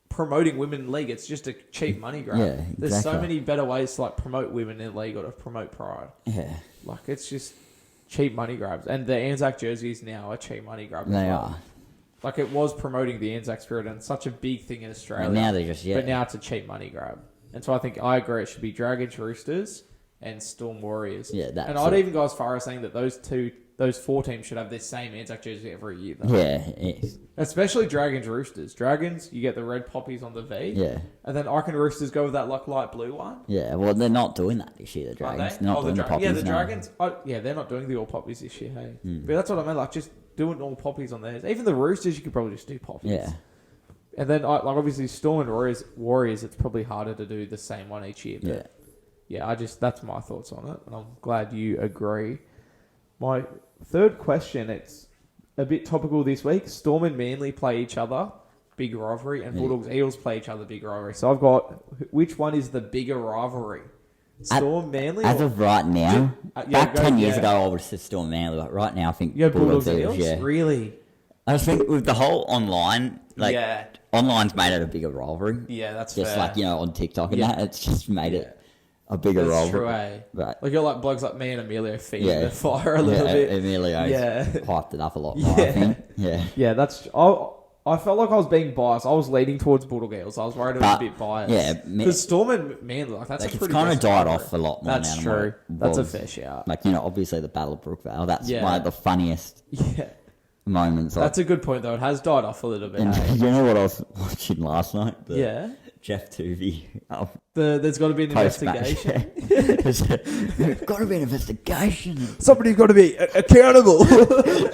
promoting women in league. It's just a cheap money grab. Yeah, exactly. There's so many better ways to promote women in league or to promote Pride. Yeah, it's just cheap money grabs, and the ANZAC jerseys now are cheap money grabs. They are. It was promoting the ANZAC spirit and such a big thing in Australia. And now they're just, But now it's a cheap money grab. And so I agree it should be Dragons, Roosters, and Storm Warriors. Yeah, that's and I'd even go as far as saying that those 4 teams should have their same ANZAC jersey every year. Though. Yeah, yes. Especially Dragons, Roosters. Dragons, you get the red poppies on the V. Yeah. And then I can Roosters go with that light blue one. Yeah, well, they're not doing that this year, the Dragons. They're not doing the poppies. Yeah, the Dragons, they're not doing the all poppies this year, hey. But that's what I meant, just doing all poppies on theirs. Even the Roosters, you could probably just do poppies. Yeah. And then, obviously, Storm and Warriors, it's probably harder to do the same one each year. But that's my thoughts on it. And I'm glad you agree. My third question, it's a bit topical this week. Storm and Manly play each other, big rivalry, and Bulldogs Eels play each other, big rivalry. So I've got, which one is the bigger rivalry? Storm, Manly? As of right now, back 10 years ago, I would have said Storm, Manly, but right now I think Bulldogs Eels. Yeah. Really? I just think with the whole online, online's made it a bigger rivalry. Yeah, that's just fair. On TikTok and that, it's just made it a bigger rivalry. That's true, eh? But, you're blokes like me and Emilio feeding the fire a little bit. Emilio's hyped it up a lot more, I think. Yeah. Yeah, that's... I felt like I was being biased. I was leaning towards Bulldog Eels. I was worried it was a bit biased. Yeah. Because Storm and Manly, that's a pretty... It's kind of died off a lot more that's now. True. That's a fair shout. Obviously the Battle of Brookvale. That's one of the funniest moments. That's a good point, though. It has died off a little bit. And you know what I was watching last night? Jeff Tuvey. There's got to be an investigation. There's got to be an investigation. Somebody's got to be accountable.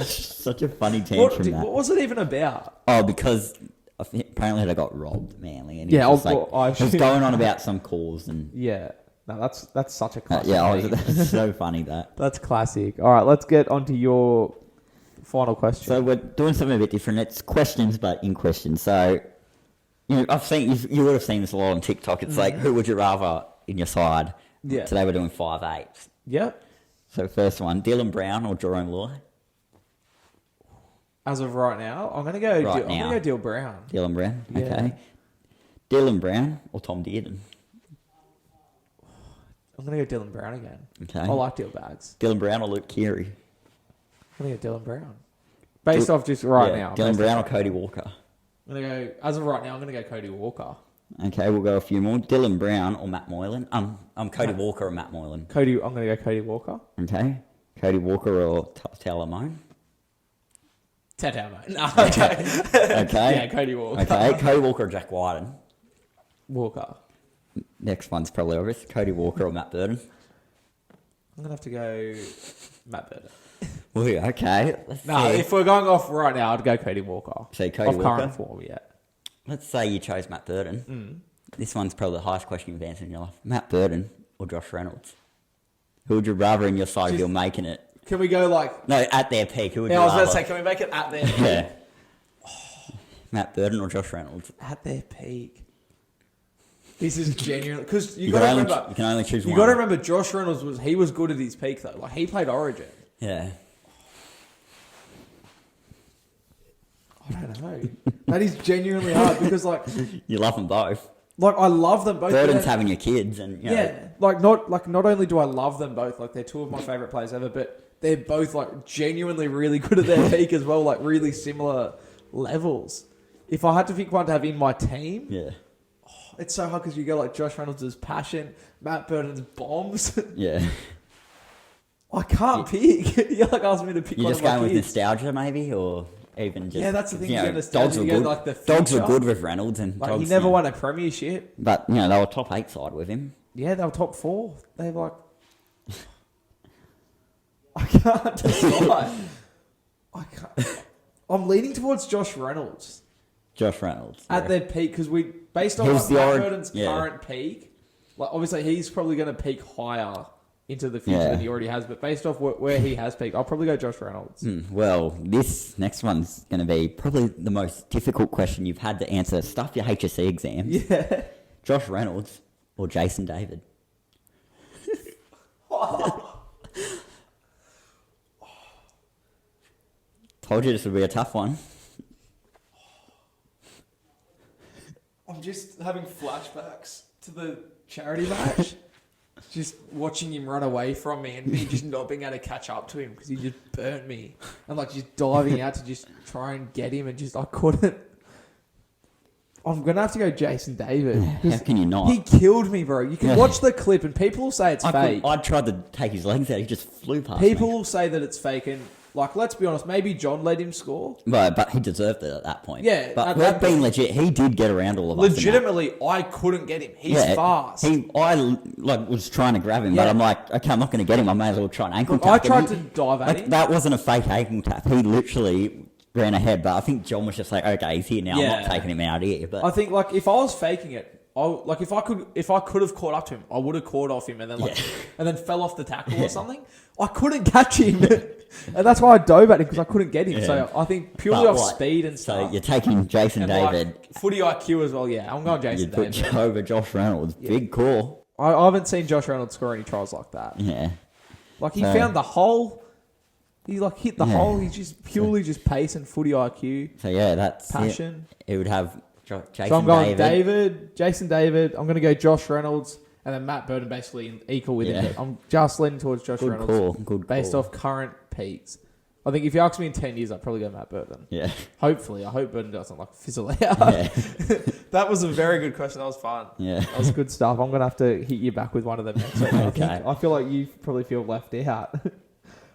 Such a funny tantrum. What was it even about? Oh, because apparently they got robbed, Manly. And he was going on about some calls and no, that's such a classic. That's so funny that. That's classic. All right, let's get on to your final question. So we're doing something a bit different. It's questions, but in questions. So. I've seen you would have seen this a lot on TikTok. It's who would you rather in your side? Yeah. Today we're doing 5/8. Yep. So first one, Dylan Brown or Jerome Loy? As of right now, I'm gonna go. I'm gonna go Dylan Brown. Dylan Brown. Yeah. Okay. Dylan Brown or Tom Dearden? I'm gonna go Dylan Brown again. Okay. I like Dylan Bags. Dylan Brown or Luke Keary? I'm gonna go Dylan Brown. Based off just now. Dylan Brown or Cody Walker? I'm going to go, as of right now, I'm going to go Cody Walker. Okay, we'll go a few more. Dylan Brown or Matt Moylan? I'm Cody Walker or Matt Moylan. I'm going to go Cody Walker. Okay. Cody Walker or Talamone? Talamone. No, okay. Okay. Yeah, Cody Walker. Okay, Cody Walker or Jack Wyden? Walker. Next one's probably obvious. Cody Walker or Matt Burton? I'm going to have to go Matt Burton. Well, yeah, okay. If we're going off right now, I'd go Cody Walker. So Cody off Walker? Current form, yeah. Let's say you chose Matt Burton. This one's probably the highest question you've answered in your life. Matt Burton or Josh Reynolds? Who would you rather in your side if you're making it? Can we go like... No, at their peak. Who would you I was rather? going to say, can we make it at their peak? Yeah. Matt Burton or Josh Reynolds? At their peak. This is genuine... Because you You got to remember... can only choose one. You got to remember Josh Reynolds was good at his peak, though. Like, he played Origin. Yeah. I don't know. That is genuinely hard because, like... You love them both. Like, I love them both. Burton's having your kids and, you know. Yeah. Not only do I love them both, like, they're two of my favourite players ever, but they're both, like, genuinely really good at their peak as well, like, really similar levels. If I had to pick one to have in my team... Yeah. It's so hard because you go, like, Josh Reynolds' passion, Matt Burton's bombs. Yeah. I can't pick. You're, like, asking me to pick You're one just of my going with kids. nostalgia, maybe, or... Even just, that's the thing. You know, Dogs were good. good. Like the Dogs were future. good with Reynolds, and Like, Dogs, he never won a premiership. But you know they were top 8 side with him. Yeah, they were top 4. They were like, I can't decide. I can't. I'm leaning towards Josh Reynolds Josh Reynolds at their peak because based on He's Matt Burton's current peak, like obviously he's probably going to peak higher into the future than he already has, but based off where he has peaked, I'll probably go Josh Reynolds. Well, this next one's going to be probably the most difficult question you've had to answer. Stuff your HSC exams. Yeah. Josh Reynolds or Jason David? Told you this would be a tough one. I'm just having flashbacks to the charity match. Just watching him run away from me and me just not being able to catch up to him because he just burnt me. And like just diving out to just try and get him and just I couldn't. I'm going to have to go Jason David. How can you not? He killed me, bro. You can watch the clip and people will say it's fake. I tried to take his legs out. He just flew past People me. will say that it's fake and like, let's be honest, maybe John let him score. But he deserved it at that point. Yeah. But we're being legit. He did get around all of us. Legitimately, I couldn't get him. He's fast. I was trying to grab him, but I'm like, okay, I'm not going to get him. I may as well try an ankle tap. I tried to dive at him. That wasn't a fake ankle tap. He literally ran ahead, but I think John was just like, okay, he's here now. I'm not taking him out here. But I think like if I was faking it, if I could have caught up to him, I would have caught off him and then and then fell off the tackle or something. I couldn't catch him, and that's why I dove at him because I couldn't get him. So I think purely off speed and stuff. So you're taking Jason David, like, footy IQ as well. Yeah, I'm going Jason David. You put over Josh Reynolds. Big call. I haven't seen Josh Reynolds score any tries like that. Yeah, like he found the hole. He like hit the hole. He's just purely just pace and footy IQ. So that's passion. It would have Jason. So I'm going Jason David. I'm going to go Josh Reynolds, and then Matt Burton basically equal with him. I'm just leaning towards Josh Reynolds. Good call. Based off current peaks. I think if you ask me in 10 years, I'd probably go Matt Burton. Yeah. Hopefully. I hope Burton doesn't like fizzle out. Yeah. That was a very good question. That was fun. Yeah. That was good stuff. I'm going to have to hit you back with one of them next week. Okay. I feel like you probably feel left out.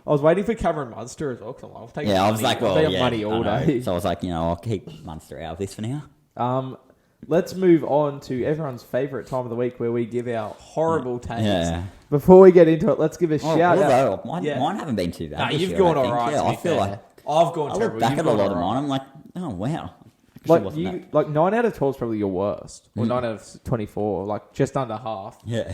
I was waiting for Cameron Munster as well. Cause I'm taking I was like, money all day. So I was like, I'll keep Munster out of this for now. Let's move on to everyone's favourite time of the week where we give our horrible takes. Yeah. Before we get into it, let's give a shout out. Mine haven't been too bad. Nah, you've gone alright. Yeah, I feel like I've gone terrible. I look back at a lot of mine. I'm like, oh wow. Like 9 out of 12 is probably your worst, or 9 out of 24, like just under half. Yeah.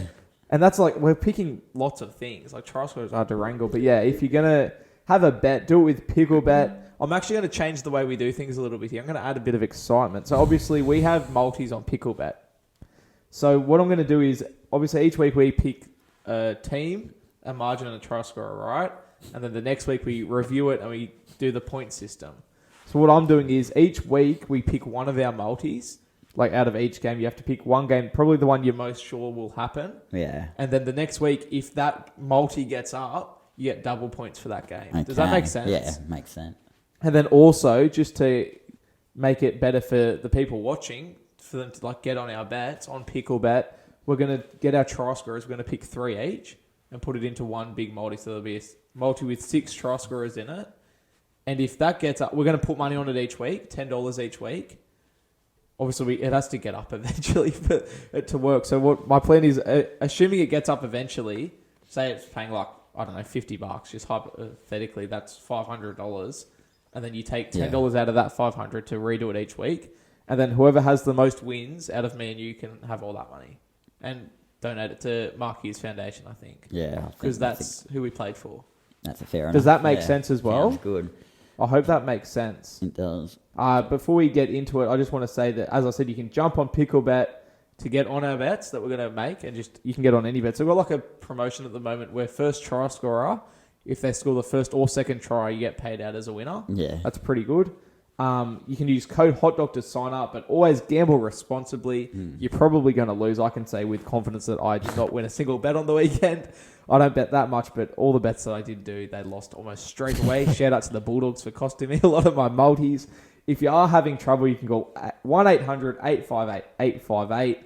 And that's like, we're picking lots of things. Like, trial scores are hard to wrangle. But yeah, if you're going to have a bet, do it with Picklebet. I'm actually going to change the way we do things a little bit here. I'm going to add a bit of excitement. So obviously, we have multis on Picklebet. So what I'm going to do is, obviously, each week we pick a team, a margin, and a trial score, right? And then the next week we review it and we do the point system. So what I'm doing is, each week we pick one of our multis. Like, out of each game, you have to pick one game, probably the one you're most sure will happen. Yeah. And then the next week, if that multi gets up, you get double points for that game. Okay. Does that make sense? Yeah, makes sense. And then also, just to make it better for the people watching, for them to like get on our bets on Picklebet, we're going to get our try scorers. We're going to pick 3 each and put it into one big multi. So there'll be a multi with 6 try scorers in it. And if that gets up, we're going to put money on it each week, $10 each week. Obviously, it has to get up eventually for it to work. So what my plan is, assuming it gets up eventually, say it's paying like, I don't know, $50, just hypothetically, that's $500. And then you take $10 out of that $500 to redo it each week. And then whoever has the most wins out of me and you can have all that money. And donate it to Marquis Foundation, I think. Yeah. Because that's who we played for. That's a fair enough. Does that make sense as well? Sounds good. I hope that makes sense. It does. Before we get into it, I just want to say that, as I said, you can jump on Picklebet to get on our bets that we're going to make, and just you can get on any bet. So we've got like a promotion at the moment where first try scorer, if they score the first or second try, you get paid out as a winner. Yeah. That's pretty good. You can use code HOTDOG to sign up, but always gamble responsibly. You're probably going to lose. I can say with confidence that I did not win a single bet on the weekend. I don't bet that much, but all the bets that I did do, they lost almost straight away. Shout out to the Bulldogs for costing me a lot of my multis. If you are having trouble, you can call 1-800-858-858.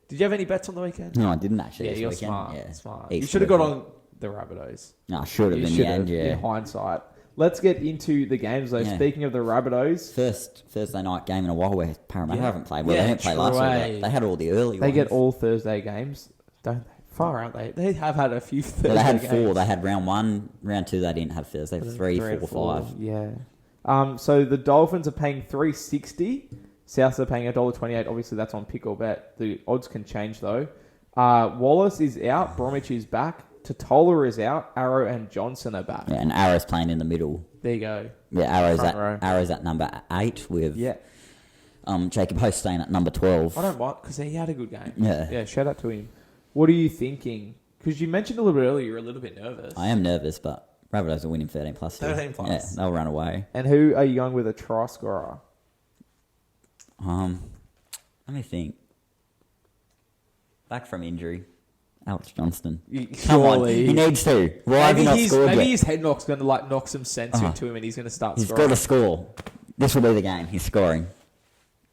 Did you have any bets on the weekend? No, I didn't actually. Yeah, this you're weekend. smart. Yeah. Smart. East You should have got Coast. on the Rabbitohs. No, I should have You in should the end, have, in hindsight. Let's get into the games, though. Yeah. Speaking of the Rabbitohs, First Thursday night game in a while where Parramatta haven't played. Well, Yeah, they didn't play last week. They had all the early they ones. get all Thursday games, don't they? Far out they. They have had a few Thursday They had 4. games. They had round 1. Round 2, they didn't have Thursday. 3, 4, 5. Yeah. So the Dolphins are paying $3.60. Souths are paying $1.28. Obviously, that's on Picklebet. The odds can change, though. Wallace is out. Bromwich is back. Totola is out. Arrow and Johnson are back. Yeah, and Arrow's playing in the middle. There you go. Yeah, Arrow's at number 8 with Jacob Host staying at number 12. I don't mind because he had a good game. Yeah. Yeah, shout out to him. What are you thinking? Because you mentioned a little bit earlier you're a little bit nervous. I am nervous, but Rabbitohs are winning 13 plus. 13 plus. Yeah, they'll run away. And who are you going with a try scorer? Let me think. Back from injury, Alex Johnston. Come on, he needs to. Why have he not scored maybe yet? his head knock's going to like knock some sense into him, and he's going to start He's scoring. got to score. This will be the game. He's scoring.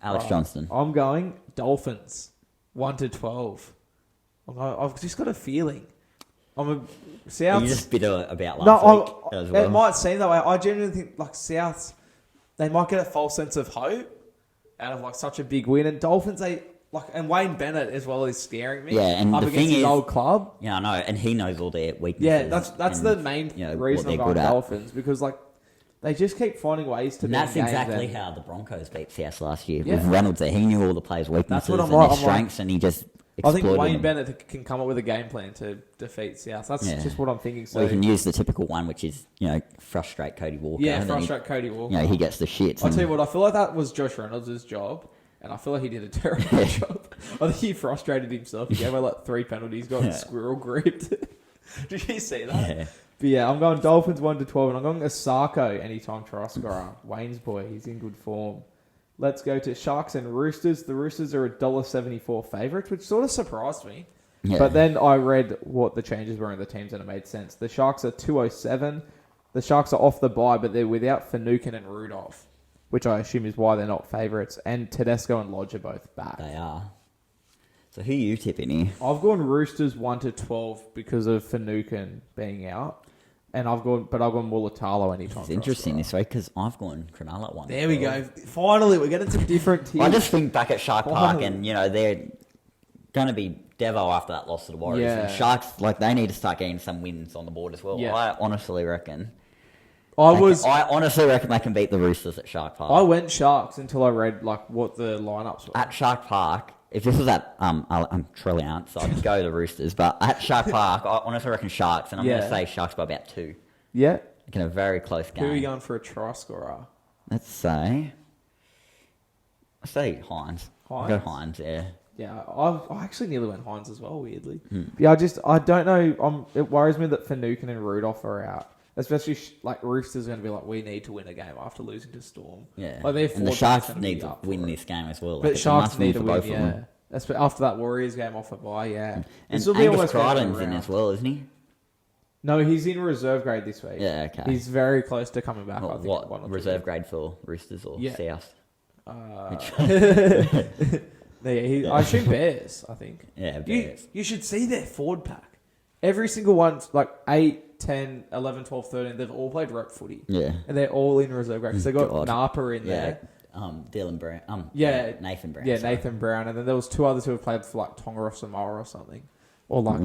Alex Johnston. I'm going Dolphins, 1-12. I've just got a feeling. South. You just bitter about last week as well. It might seem that way. I genuinely think like Souths, they might get a false sense of hope out of like such a big win, and Dolphins and Wayne Bennett as well is scaring me. Yeah, and up the against thing his is, old club. Yeah, I know, and he knows all their weaknesses. Yeah, that's the main reason I'm going good at. Dolphins, because like they just keep finding ways to. And that's games exactly how the Broncos beat South last year. Yeah. With Reynolds there, he knew all the players' weaknesses what I'm and like. their strengths, and he just I think exploited Wayne them. Bennett can come up with a game plan to defeat South. That's just what I'm thinking. So Well, you can use the typical one, which is, frustrate Cody Walker. yeah, and then frustrate Cody Walker. he gets the shit. I'll tell you what, I feel like that was Josh Reynolds' job, and I feel like he did a terrible job. I think he frustrated himself. He gave away like 3 penalties, got squirrel gripped. Did you see that? Yeah. But yeah, I'm going Dolphins 1-12, and I'm going Asako anytime try scorer. Wayne's boy, he's in good form. Let's go to Sharks and Roosters. The Roosters are $1.74 favourites, which sort of surprised me. Yeah. But then I read what the changes were in the teams, and it made sense. The Sharks are 207. The Sharks are off the bye, but they're without Finucane and Rudolph, which I assume is why they're not favourites. And Tedesco and Lodge are both back. They are. So who are you tipping here? I've gone Roosters 1-12 because of Finucane being out. And I've gone Mulatalo anytime. It's interesting this week because I've gone Cronulla at 1. There we go. Finally, we're getting some different teams. I just think back at Shark Park and, they're going to be Devo after that loss to the Warriors. Yeah. And Sharks, they need to start getting some wins on the board as well. Yeah. I honestly reckon. I honestly reckon they can beat the Roosters at Shark Park. I went Sharks until I read what the lineups were. At Shark Park, if this was at Trilliant, so I'd go the Roosters. But at Shark Park, I honestly reckon Sharks, and I'm going to say Sharks by about 2. Yeah. In a very close game. Who are you going for a try scorer? Let's say Hines. I'll go Hines, yeah. Yeah, I actually nearly went Hines as well, weirdly. Yeah, I don't know. It worries me that Finucane and Rudolph are out. Especially, Roosters are going to be like, we need to win a game after losing to Storm. Yeah. And the Sharks need to win this game as well. But Sharks need to win, yeah. After that Warriors game off a bye, yeah. And Angus Crichton's in as well, isn't he? No, he's in reserve grade this week. Yeah, okay. He's very close to coming back. What reserve grade for Roosters or South? I assume Bears, I think. Yeah, Bears. You should see their forward pack. Every single one, like 8, 10, 11, 12, 13, they've all played rep footy. Yeah. And they're all in reserve grade. Because they got Napa in there. Dylan Brown. Nathan Brown. Yeah, sorry. Nathan Brown. And then there was 2 others who have played for like Tonga or Samoa or something. Or like,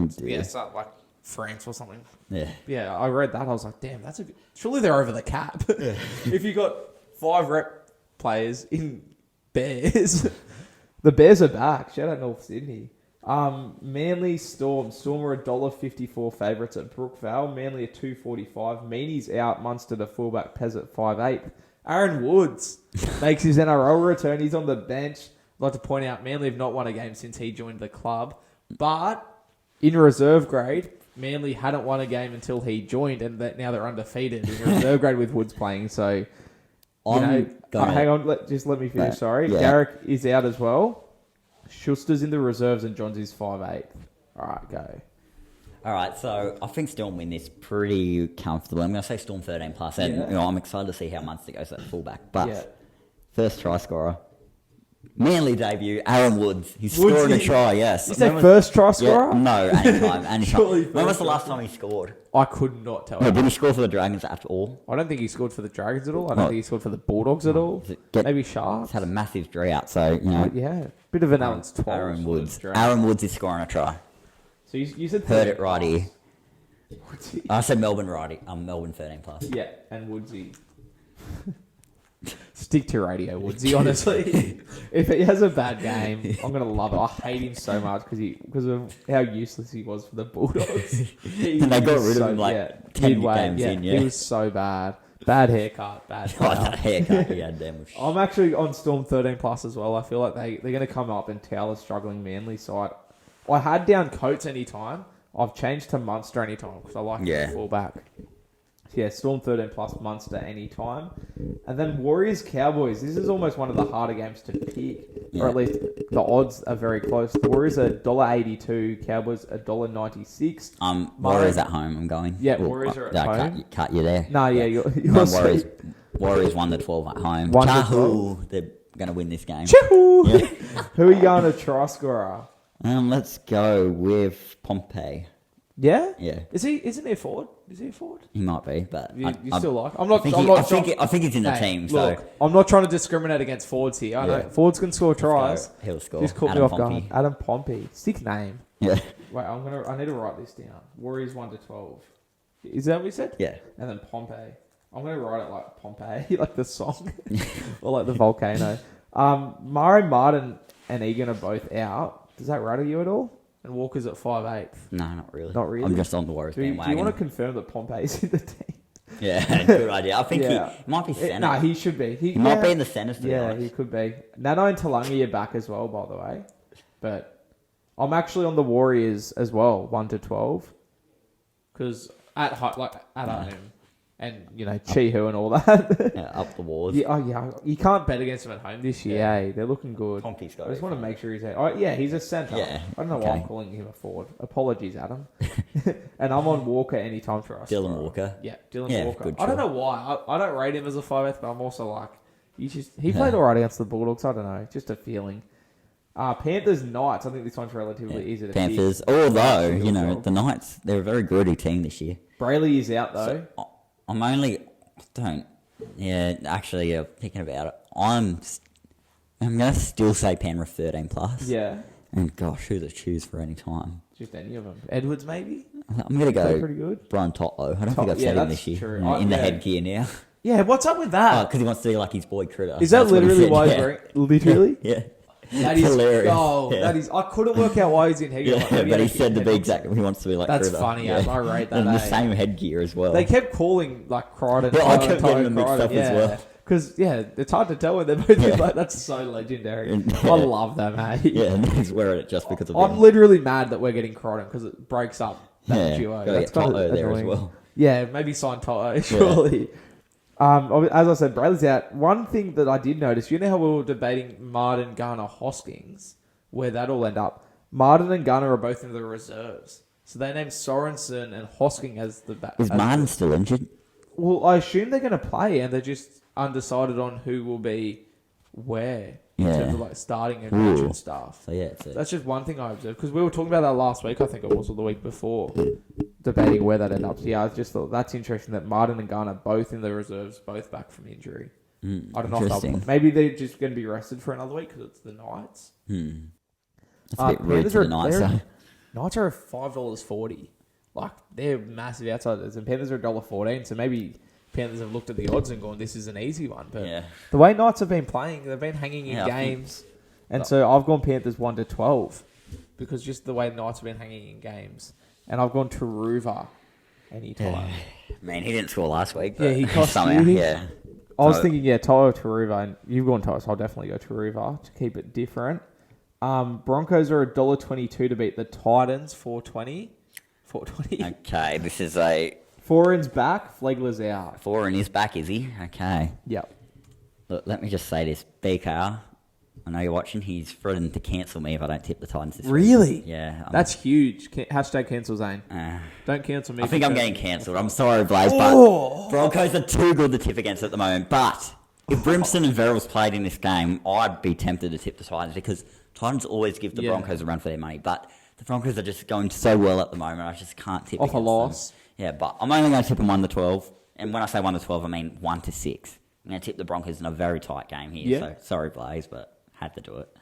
like France or something. Yeah. Yeah, I read that. I was like, damn, that's a good... Surely they're over the cap. Yeah. If you got 5 rep players in Bears... The Bears are back. Shout out North Sydney. Manly Storm. Storm are $1.54 favourites at Brookvale. Manly are $2.45. Meaney's out. Munster to fullback. Pez at 5'8". Aaron Woods makes his NRL return. He's on the bench. I'd like to point out Manly have not won a game since he joined the club. But in reserve grade, Manly hadn't won a game until he joined, and now they're undefeated in reserve grade with Woods playing. So... hang on, let me finish, sorry. Yeah. Garrick is out as well. Schuster's in the reserves and Johns is 5'8". All right, go. All right, so I think Storm win this pretty comfortably. I'm going to say Storm 13+. And I'm excited to see how Munster goes at fullback. But first try scorer. Manly debut, Aaron Woods. He's scoring a try, yes. You say first try scorer? Yeah, no, anytime. When was the last time he scored? I could not tell you. Did he score for the Dragons at all? I don't think he scored for the Dragons at all. I don't think he scored for the Bulldogs at all. Maybe Sharks. He's had a massive drought, so, bit of an Allen's 12. Aaron Woods is scoring a try. So you said... Heard it right here. I said Melbourne righty. Melbourne 13+. Yeah, and Woodsy. Stick to radio, Woodsy, honestly. If he has a bad game, I'm going to love it. I hate him so much because of how useless he was for the Bulldogs. And they got rid of him 10 games in, He was so bad. Bad haircut, bad that haircut he had damn. I'm actually on Storm 13+ as well. I feel like they're going to come up and towel a struggling Manly side. I had down Coates anytime. I've changed to Munster anytime because I like the fullback. Yeah, Storm 13+, Munster anytime. And then Warriors Cowboys. This is almost one of the harder games to pick. Or at least the odds are very close. The Warriors are $1.82, Cowboys $1.96. Warriors at home, I'm going. Yeah, Warriors are at home. Cut you there. No, yeah, you're Warriors 1-12 at home. 1-12. They're going to win this game. Chahoo! Yeah. Who are you going to try scorer? Let's go with Pompey. Yeah? Yeah. Isn't he a forward? Is he a forward? He might be, but you still like. I think he's in the team. So look, I'm not trying to discriminate against forwards here. I know forwards can score tries. He'll score. Just caught me off guard. Adam Pompey, sick name. Yeah. Wait, I need to write this down. Warriors 1-12. Is that what we said? Yeah. And then Pompey. I'm gonna write it like Pompeii, like the song, or like the volcano. Murray, Martin, and Egan are both out. Does that rattle you at all? And Walker's at 5'8". No, not really. Not really? I'm just on the Warriors bandwagon. Do you want to confirm that Pompey's in the team? Yeah, good idea. I think he might be centre. No, he should be. He might be in the centre, to be honest. He could be. Nano and Talangi are back as well, by the way. But I'm actually on the Warriors as well, 1-12. Because at home. And, Chihu and all that. Up the walls. Yeah, you can't bet against them at home this year. Yeah. They're looking good. Pompey's got I just want to make sure he's out. He's a centre. Yeah, I don't know why I'm calling him a forward. Apologies, Adam. And I'm on Walker anytime for us. Dylan Walker. Yeah, Dylan Walker. I don't know why. I don't rate him as a 5'8", but I'm also like, he played all right against the Bulldogs. I don't know. Just a feeling. Panthers Knights. I think this one's relatively easy to pick. Panthers, although, the Knights, they're a very gritty team this year. Brayley is out, though. Thinking about it, I'm going to still say Penrith 13+. Yeah. And gosh, who to choose for any time? Just any of them. Edwards, maybe? I'm going to go pretty good. Brian Toto. I don't think I've said him this year. True. In the headgear now. Yeah, what's up with that? Because he wants to be like his boy Critter. Is that literally why he's wearing... Literally? Yeah. That is hilarious. That is. I couldn't work out why he's in headgear. But he said to be exactly. He wants to be like. That's Critter. Funny. Yeah. I rate that. And the same headgear as well. They kept calling like Crichton. Yeah, I kept getting them mixed up as well. Because it's hard to tell when they're both in, like that's so legendary. I love them, hey. Yeah, and he's wearing it just because of. I'm literally mad that we're getting Crichton because it breaks up that duo. That's Toto there as well. Yeah, maybe sign Toto surely. As I said, Brayley's out. One thing that I did notice, you know how we were debating Martin, Garner, Hoskins, where that all end up. Martin and Garner are both in the reserves. So they named Sorensen and Hosking as the back. Is Martin still injured? Well, I assume they're going to play, and they're just undecided on who will be where in terms of like starting and bench and stuff. So yeah, that's just one thing I observed because we were talking about that last week. I think it was, or the week before, debating where that ended up. So yeah, I just thought that's interesting that Martin and Garner both in the reserves, both back from injury. I don't know if they'll, maybe they're just going to be rested for another week because it's the Knights. That's a bit rude to the Knights. Knights are $5.40. Like, they're massive outsiders, and Panthers are $1.14. So maybe Panthers have looked at the odds and gone, "This is an easy one." But the way Knights have been playing, they've been hanging in games, and so I've gone Panthers 1-12 because just the way Knights have been hanging in games, and I've gone Taruva anytime. Man, he didn't score last week. Yeah, he cost somehow, you. Yeah. I was thinking, Tyler Taruva, and you've gone Tyler, so I'll definitely go Taruva to keep it different. Broncos are $1.22 to beat the Titans, 4.20. Okay, this is a... Foreign's back, Flegler's out. Foreign is back, is he? Okay. Yep. Look, let me just say this. BKR, I know you're watching. He's threatened to cancel me if I don't tip the Titans this week. Really? Yeah. That's huge. Hashtag cancel Zane. Don't cancel me. I think I'm getting cancelled. I'm sorry, Blaze, but Broncos are too good to tip against at the moment. But if Brimson and Verrills played in this game, I'd be tempted to tip the Titans because Titans always give the Broncos a run for their money. But the Broncos are just going so well at the moment. I just can't tip off a loss. Them. Yeah, but I'm only going to tip them 1-12. And when I say 1-12, I mean 1-6. I'm going to tip the Broncos in a very tight game here. Yeah. So sorry, Blaze, but had to do it.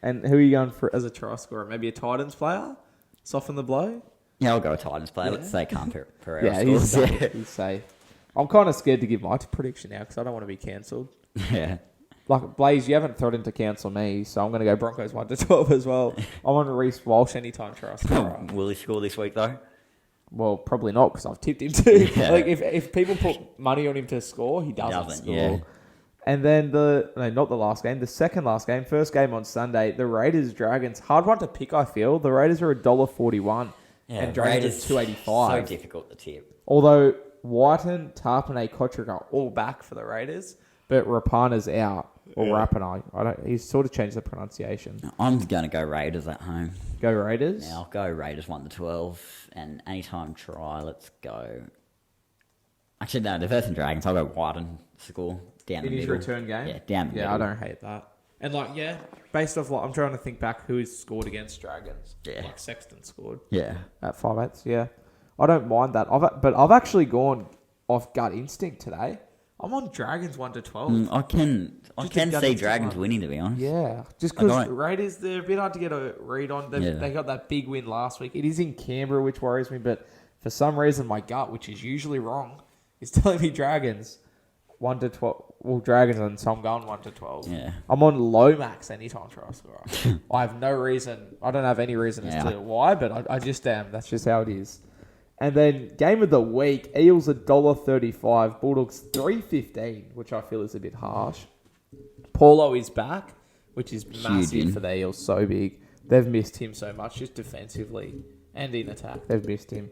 And who are you going for as a try scorer? Maybe a Titans player? Soften the blow? Yeah, I'll go a Titans player. Let's say Pereira. Yeah, he's safe. I'm kind of scared to give my prediction now because I don't want to be cancelled. Yeah. Like, Blaze, you haven't threatened to cancel me, so I'm going to go Broncos 1-12 as well. I want Reece Walsh anytime try scorer. Will he score this week, though? Well, probably not because I've tipped him to. Yeah. Like, if people put money on him to score, he doesn't score. Yeah. And then not the last game, the second last game, first game on Sunday, the Raiders-Dragons. Hard one to pick, I feel. The Raiders are $1.41 and Dragons are $2.85. So difficult to tip. Although Whiten, Tarpanay, Kotrick are all back for the Raiders, but Rapana's out. Or Rapana. He's sort of changed the pronunciation. I'm going to go Raiders at home. Go Raiders? Yeah, I'll go Raiders 1-12. And anytime try, let's go. Actually, no, the Versus Dragons. I'll go Whiten score down the middle. In his return game? Yeah, down the middle. Yeah, I don't hate that. And based off I'm trying to think back who has scored against Dragons. Yeah. Like Sexton scored. Yeah. At 5/8. Yeah. I don't mind that. But I've actually gone off gut instinct today. I'm on Dragons 1-12. I can see Dragons winning, to be honest. Yeah, just because Raiders, they're a bit hard to get a read on. They got that big win last week. It is in Canberra, which worries me, but for some reason my gut, which is usually wrong, is telling me Dragons 1-12. Well, Dragons, and so I'm going 1-12. Yeah. I'm on Lomax anytime try scorer. I have no reason. I don't have any reason as to why, but I just am. That's just how it is. And then game of the week, Eels $1.35, Bulldogs $3.15, which I feel is a bit harsh. Paulo is back, which is massive for the Eels, so big. They've missed him so much, just defensively and in attack. They've missed him.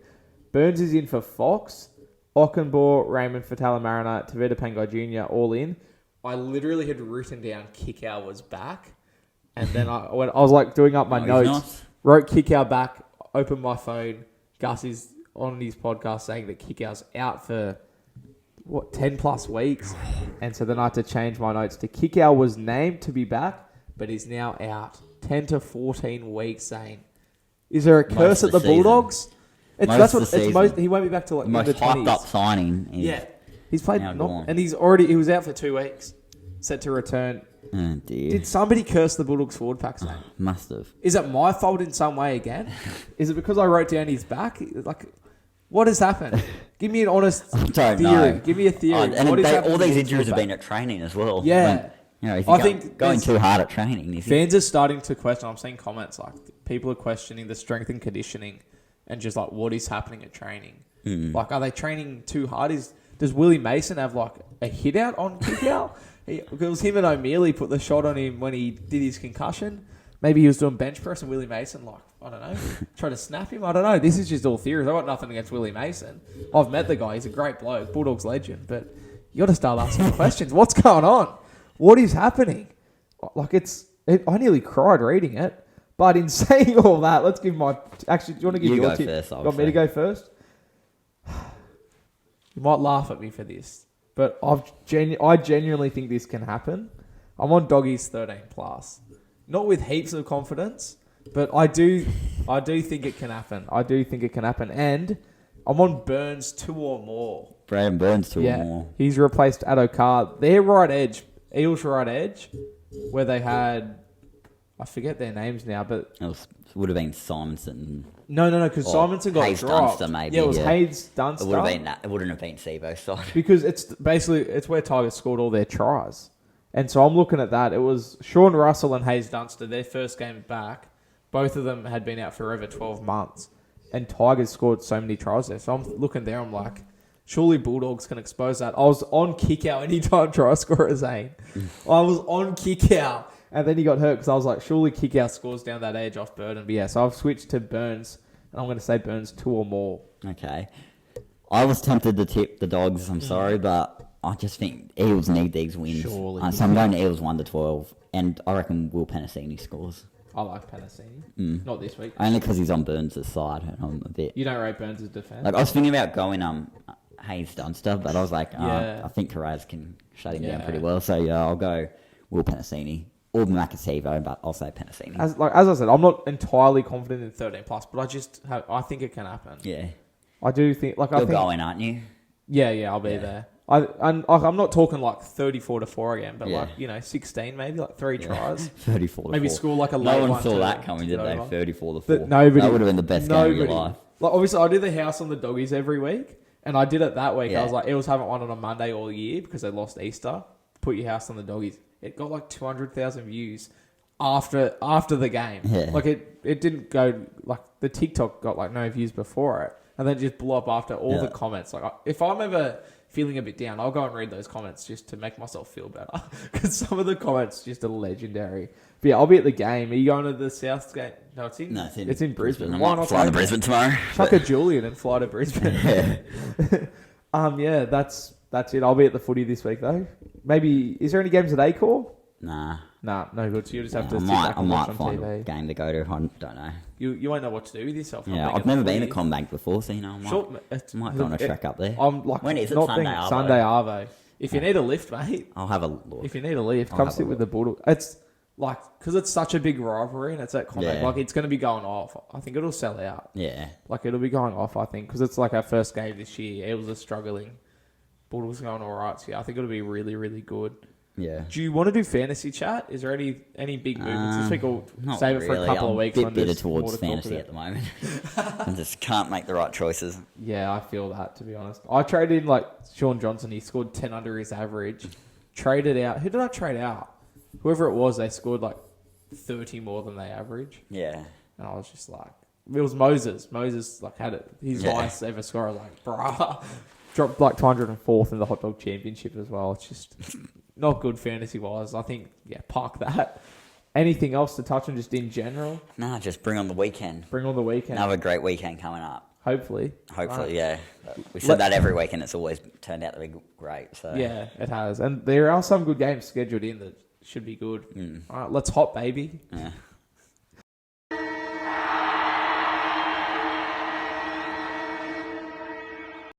Burns is in for Fox. Ockenbaugh, Raymond, Fatala Mariner, Tavita Pangai Jr. all in. I literally had written down Kickow was back. And then when I was like doing up my notes, wrote Kickow back, opened my phone. Gus is on his podcast saying that Kickow's out for 10 plus weeks, and so then I had to change my notes to Kickow was named to be back, but is now out 10 to 14 weeks. Saying, is there a curse at the Bulldogs? He won't be back till like the most in the hyped up signing. He's played and he was out for 2 weeks, set to return. Oh dear. Did somebody curse the Bulldogs forward pack? Must have. Is it my fault in some way again? Is it because I wrote down his back? Like, what has happened? Give me an honest theory. Know. Give me a theory. All these injuries have been at training as well. Yeah. I think going too hard at training. Fans are starting to question. I'm seeing comments like people are questioning the strength and conditioning and just like what is happening at training. Like, are they training too hard? Does Willie Mason have like a hit out on Kickow? It was him and O'Mealy put the shot on him when he did his concussion. Maybe he was doing bench press and Willie Mason, I don't know, try to snap him. I don't know. This is just all theories. I've got nothing against Willie Mason. I've met the guy. He's a great bloke, Bulldogs legend. But you got to start asking questions. What's going on? What is happening? Like, I nearly cried reading it. But in saying all that, let's give my... Actually, do you want to give your tip? First, you want me to go first? You might laugh at me for this, but I genuinely think this can happen. I'm on Doggies 13+. Not with heaps of confidence, but I do think it can happen. I do think it can happen. And I'm on Burns 2 or more. Braden Burns 2 or more. He's replaced Addo Carr. Their right edge, Eels right edge, where they had... I forget their names now, but... It would have been Simonson. No, because Simonson got Hayes dropped. Dunster, maybe. Yeah, it was Hayes Dunster. It wouldn't have been Sebo's side. Because it's where Tigers scored all their tries. And so I'm looking at that. It was Sean Russell and Hayes Dunster, their first game back. Both of them had been out for over 12 months. And Tigers scored so many tries there. So I'm looking there, I'm like, surely Bulldogs can expose that. I was on kick-out anytime try scorer, Zane. I was on kick-out. And then he got hurt because I was like, surely kick-out scores down that edge off Burden. But yeah, so I've switched to Burns. And I'm going to say Burns 2 or more. Okay. I was tempted to tip the Dogs, I'm sorry, but I just think Eels need these wins. Surely. So I'm going to Eels 1-12, and I reckon Will Penasini scores. I like Panasini. Not this week. Only because he's on Burns' side, and I'm a bit... You don't rate Burns' defence? Like, I was thinking about going Hayes Dunster, but I was like, Yeah. I think Carraz can shut him down pretty well, so yeah, I'll go Will Penasini. Or Makasivo, but I'll say Penasini. As I said, I'm not entirely confident in 13+, but I think it can happen. Yeah. I do think... You're going, aren't you? Yeah, I'll be there. I'm not talking like 34-4 again, but 16 maybe, like 3 tries. 34-4. Maybe score like a late one. No one saw that coming, did they? 34-4. But nobody. That would have been the best game of your life. Like, obviously, I do the house on the Doggies every week, and I did it that week. Yeah. I was like, Eels haven't won on a Monday all year because they lost Easter. Put your house on the Doggies. It got like 200,000 views after the game. Yeah. Like it didn't go like the TikTok got like no views before it, and then just blew up after all the comments. Like if I'm ever feeling a bit down, I'll go and read those comments just to make myself feel better because some of the comments just are legendary. But yeah, I'll be at the game. Are you going to the South game? No, it's in Brisbane. Why not fly to Brisbane tomorrow? Chuck a Julian and fly to Brisbane. Yeah, that's it. I'll be at the footy this week though. Maybe is there any games at Acor? Nah, no good. So you just have to sit I back and watch might on find TV. a game to go to. I don't know. You won't know what to do with yourself. Yeah, I've never been to Combank before, so I might go on a trek up there. I'm like, when is it? Not Sunday being Arvo? Sunday Arvo. If you need a lift, mate. I'll have a look. If you need a lift, come sit with the Bulldogs. It's like because it's such a big rivalry and it's at Combank. Yeah. Like it's going to be going off. I think it'll sell out. Yeah. Like it'll be going off. I think because it's like our first game this year. Eels are struggling. Bulldogs are going all right. So yeah, I think it'll be really, really good. Yeah. Do you want to do fantasy chat? Is there any big movements this week, or save it for a couple of weeks? I'm a bit bitter towards fantasy at the moment. I just can't make the right choices. Yeah, I feel that, to be honest. I traded in like Sean Johnson. He scored 10 under his average. Traded out. Who did I trade out? Whoever it was, they scored like 30 more than they average. Yeah. And I was just like, it was Moses. Moses like had it. His highest ever score. I was like, bruh. Dropped like 204th in the Hot Dog Championship as well. It's just not good fantasy-wise. I think, park that. Anything else to touch on just in general? Nah, just bring on the weekend. Bring on the weekend. Another great weekend coming up. Hopefully. Right. Yeah. We said that every week and it's always turned out to be great. So yeah, it has. And there are some good games scheduled in that should be good. All right, let's hop, baby. Yeah.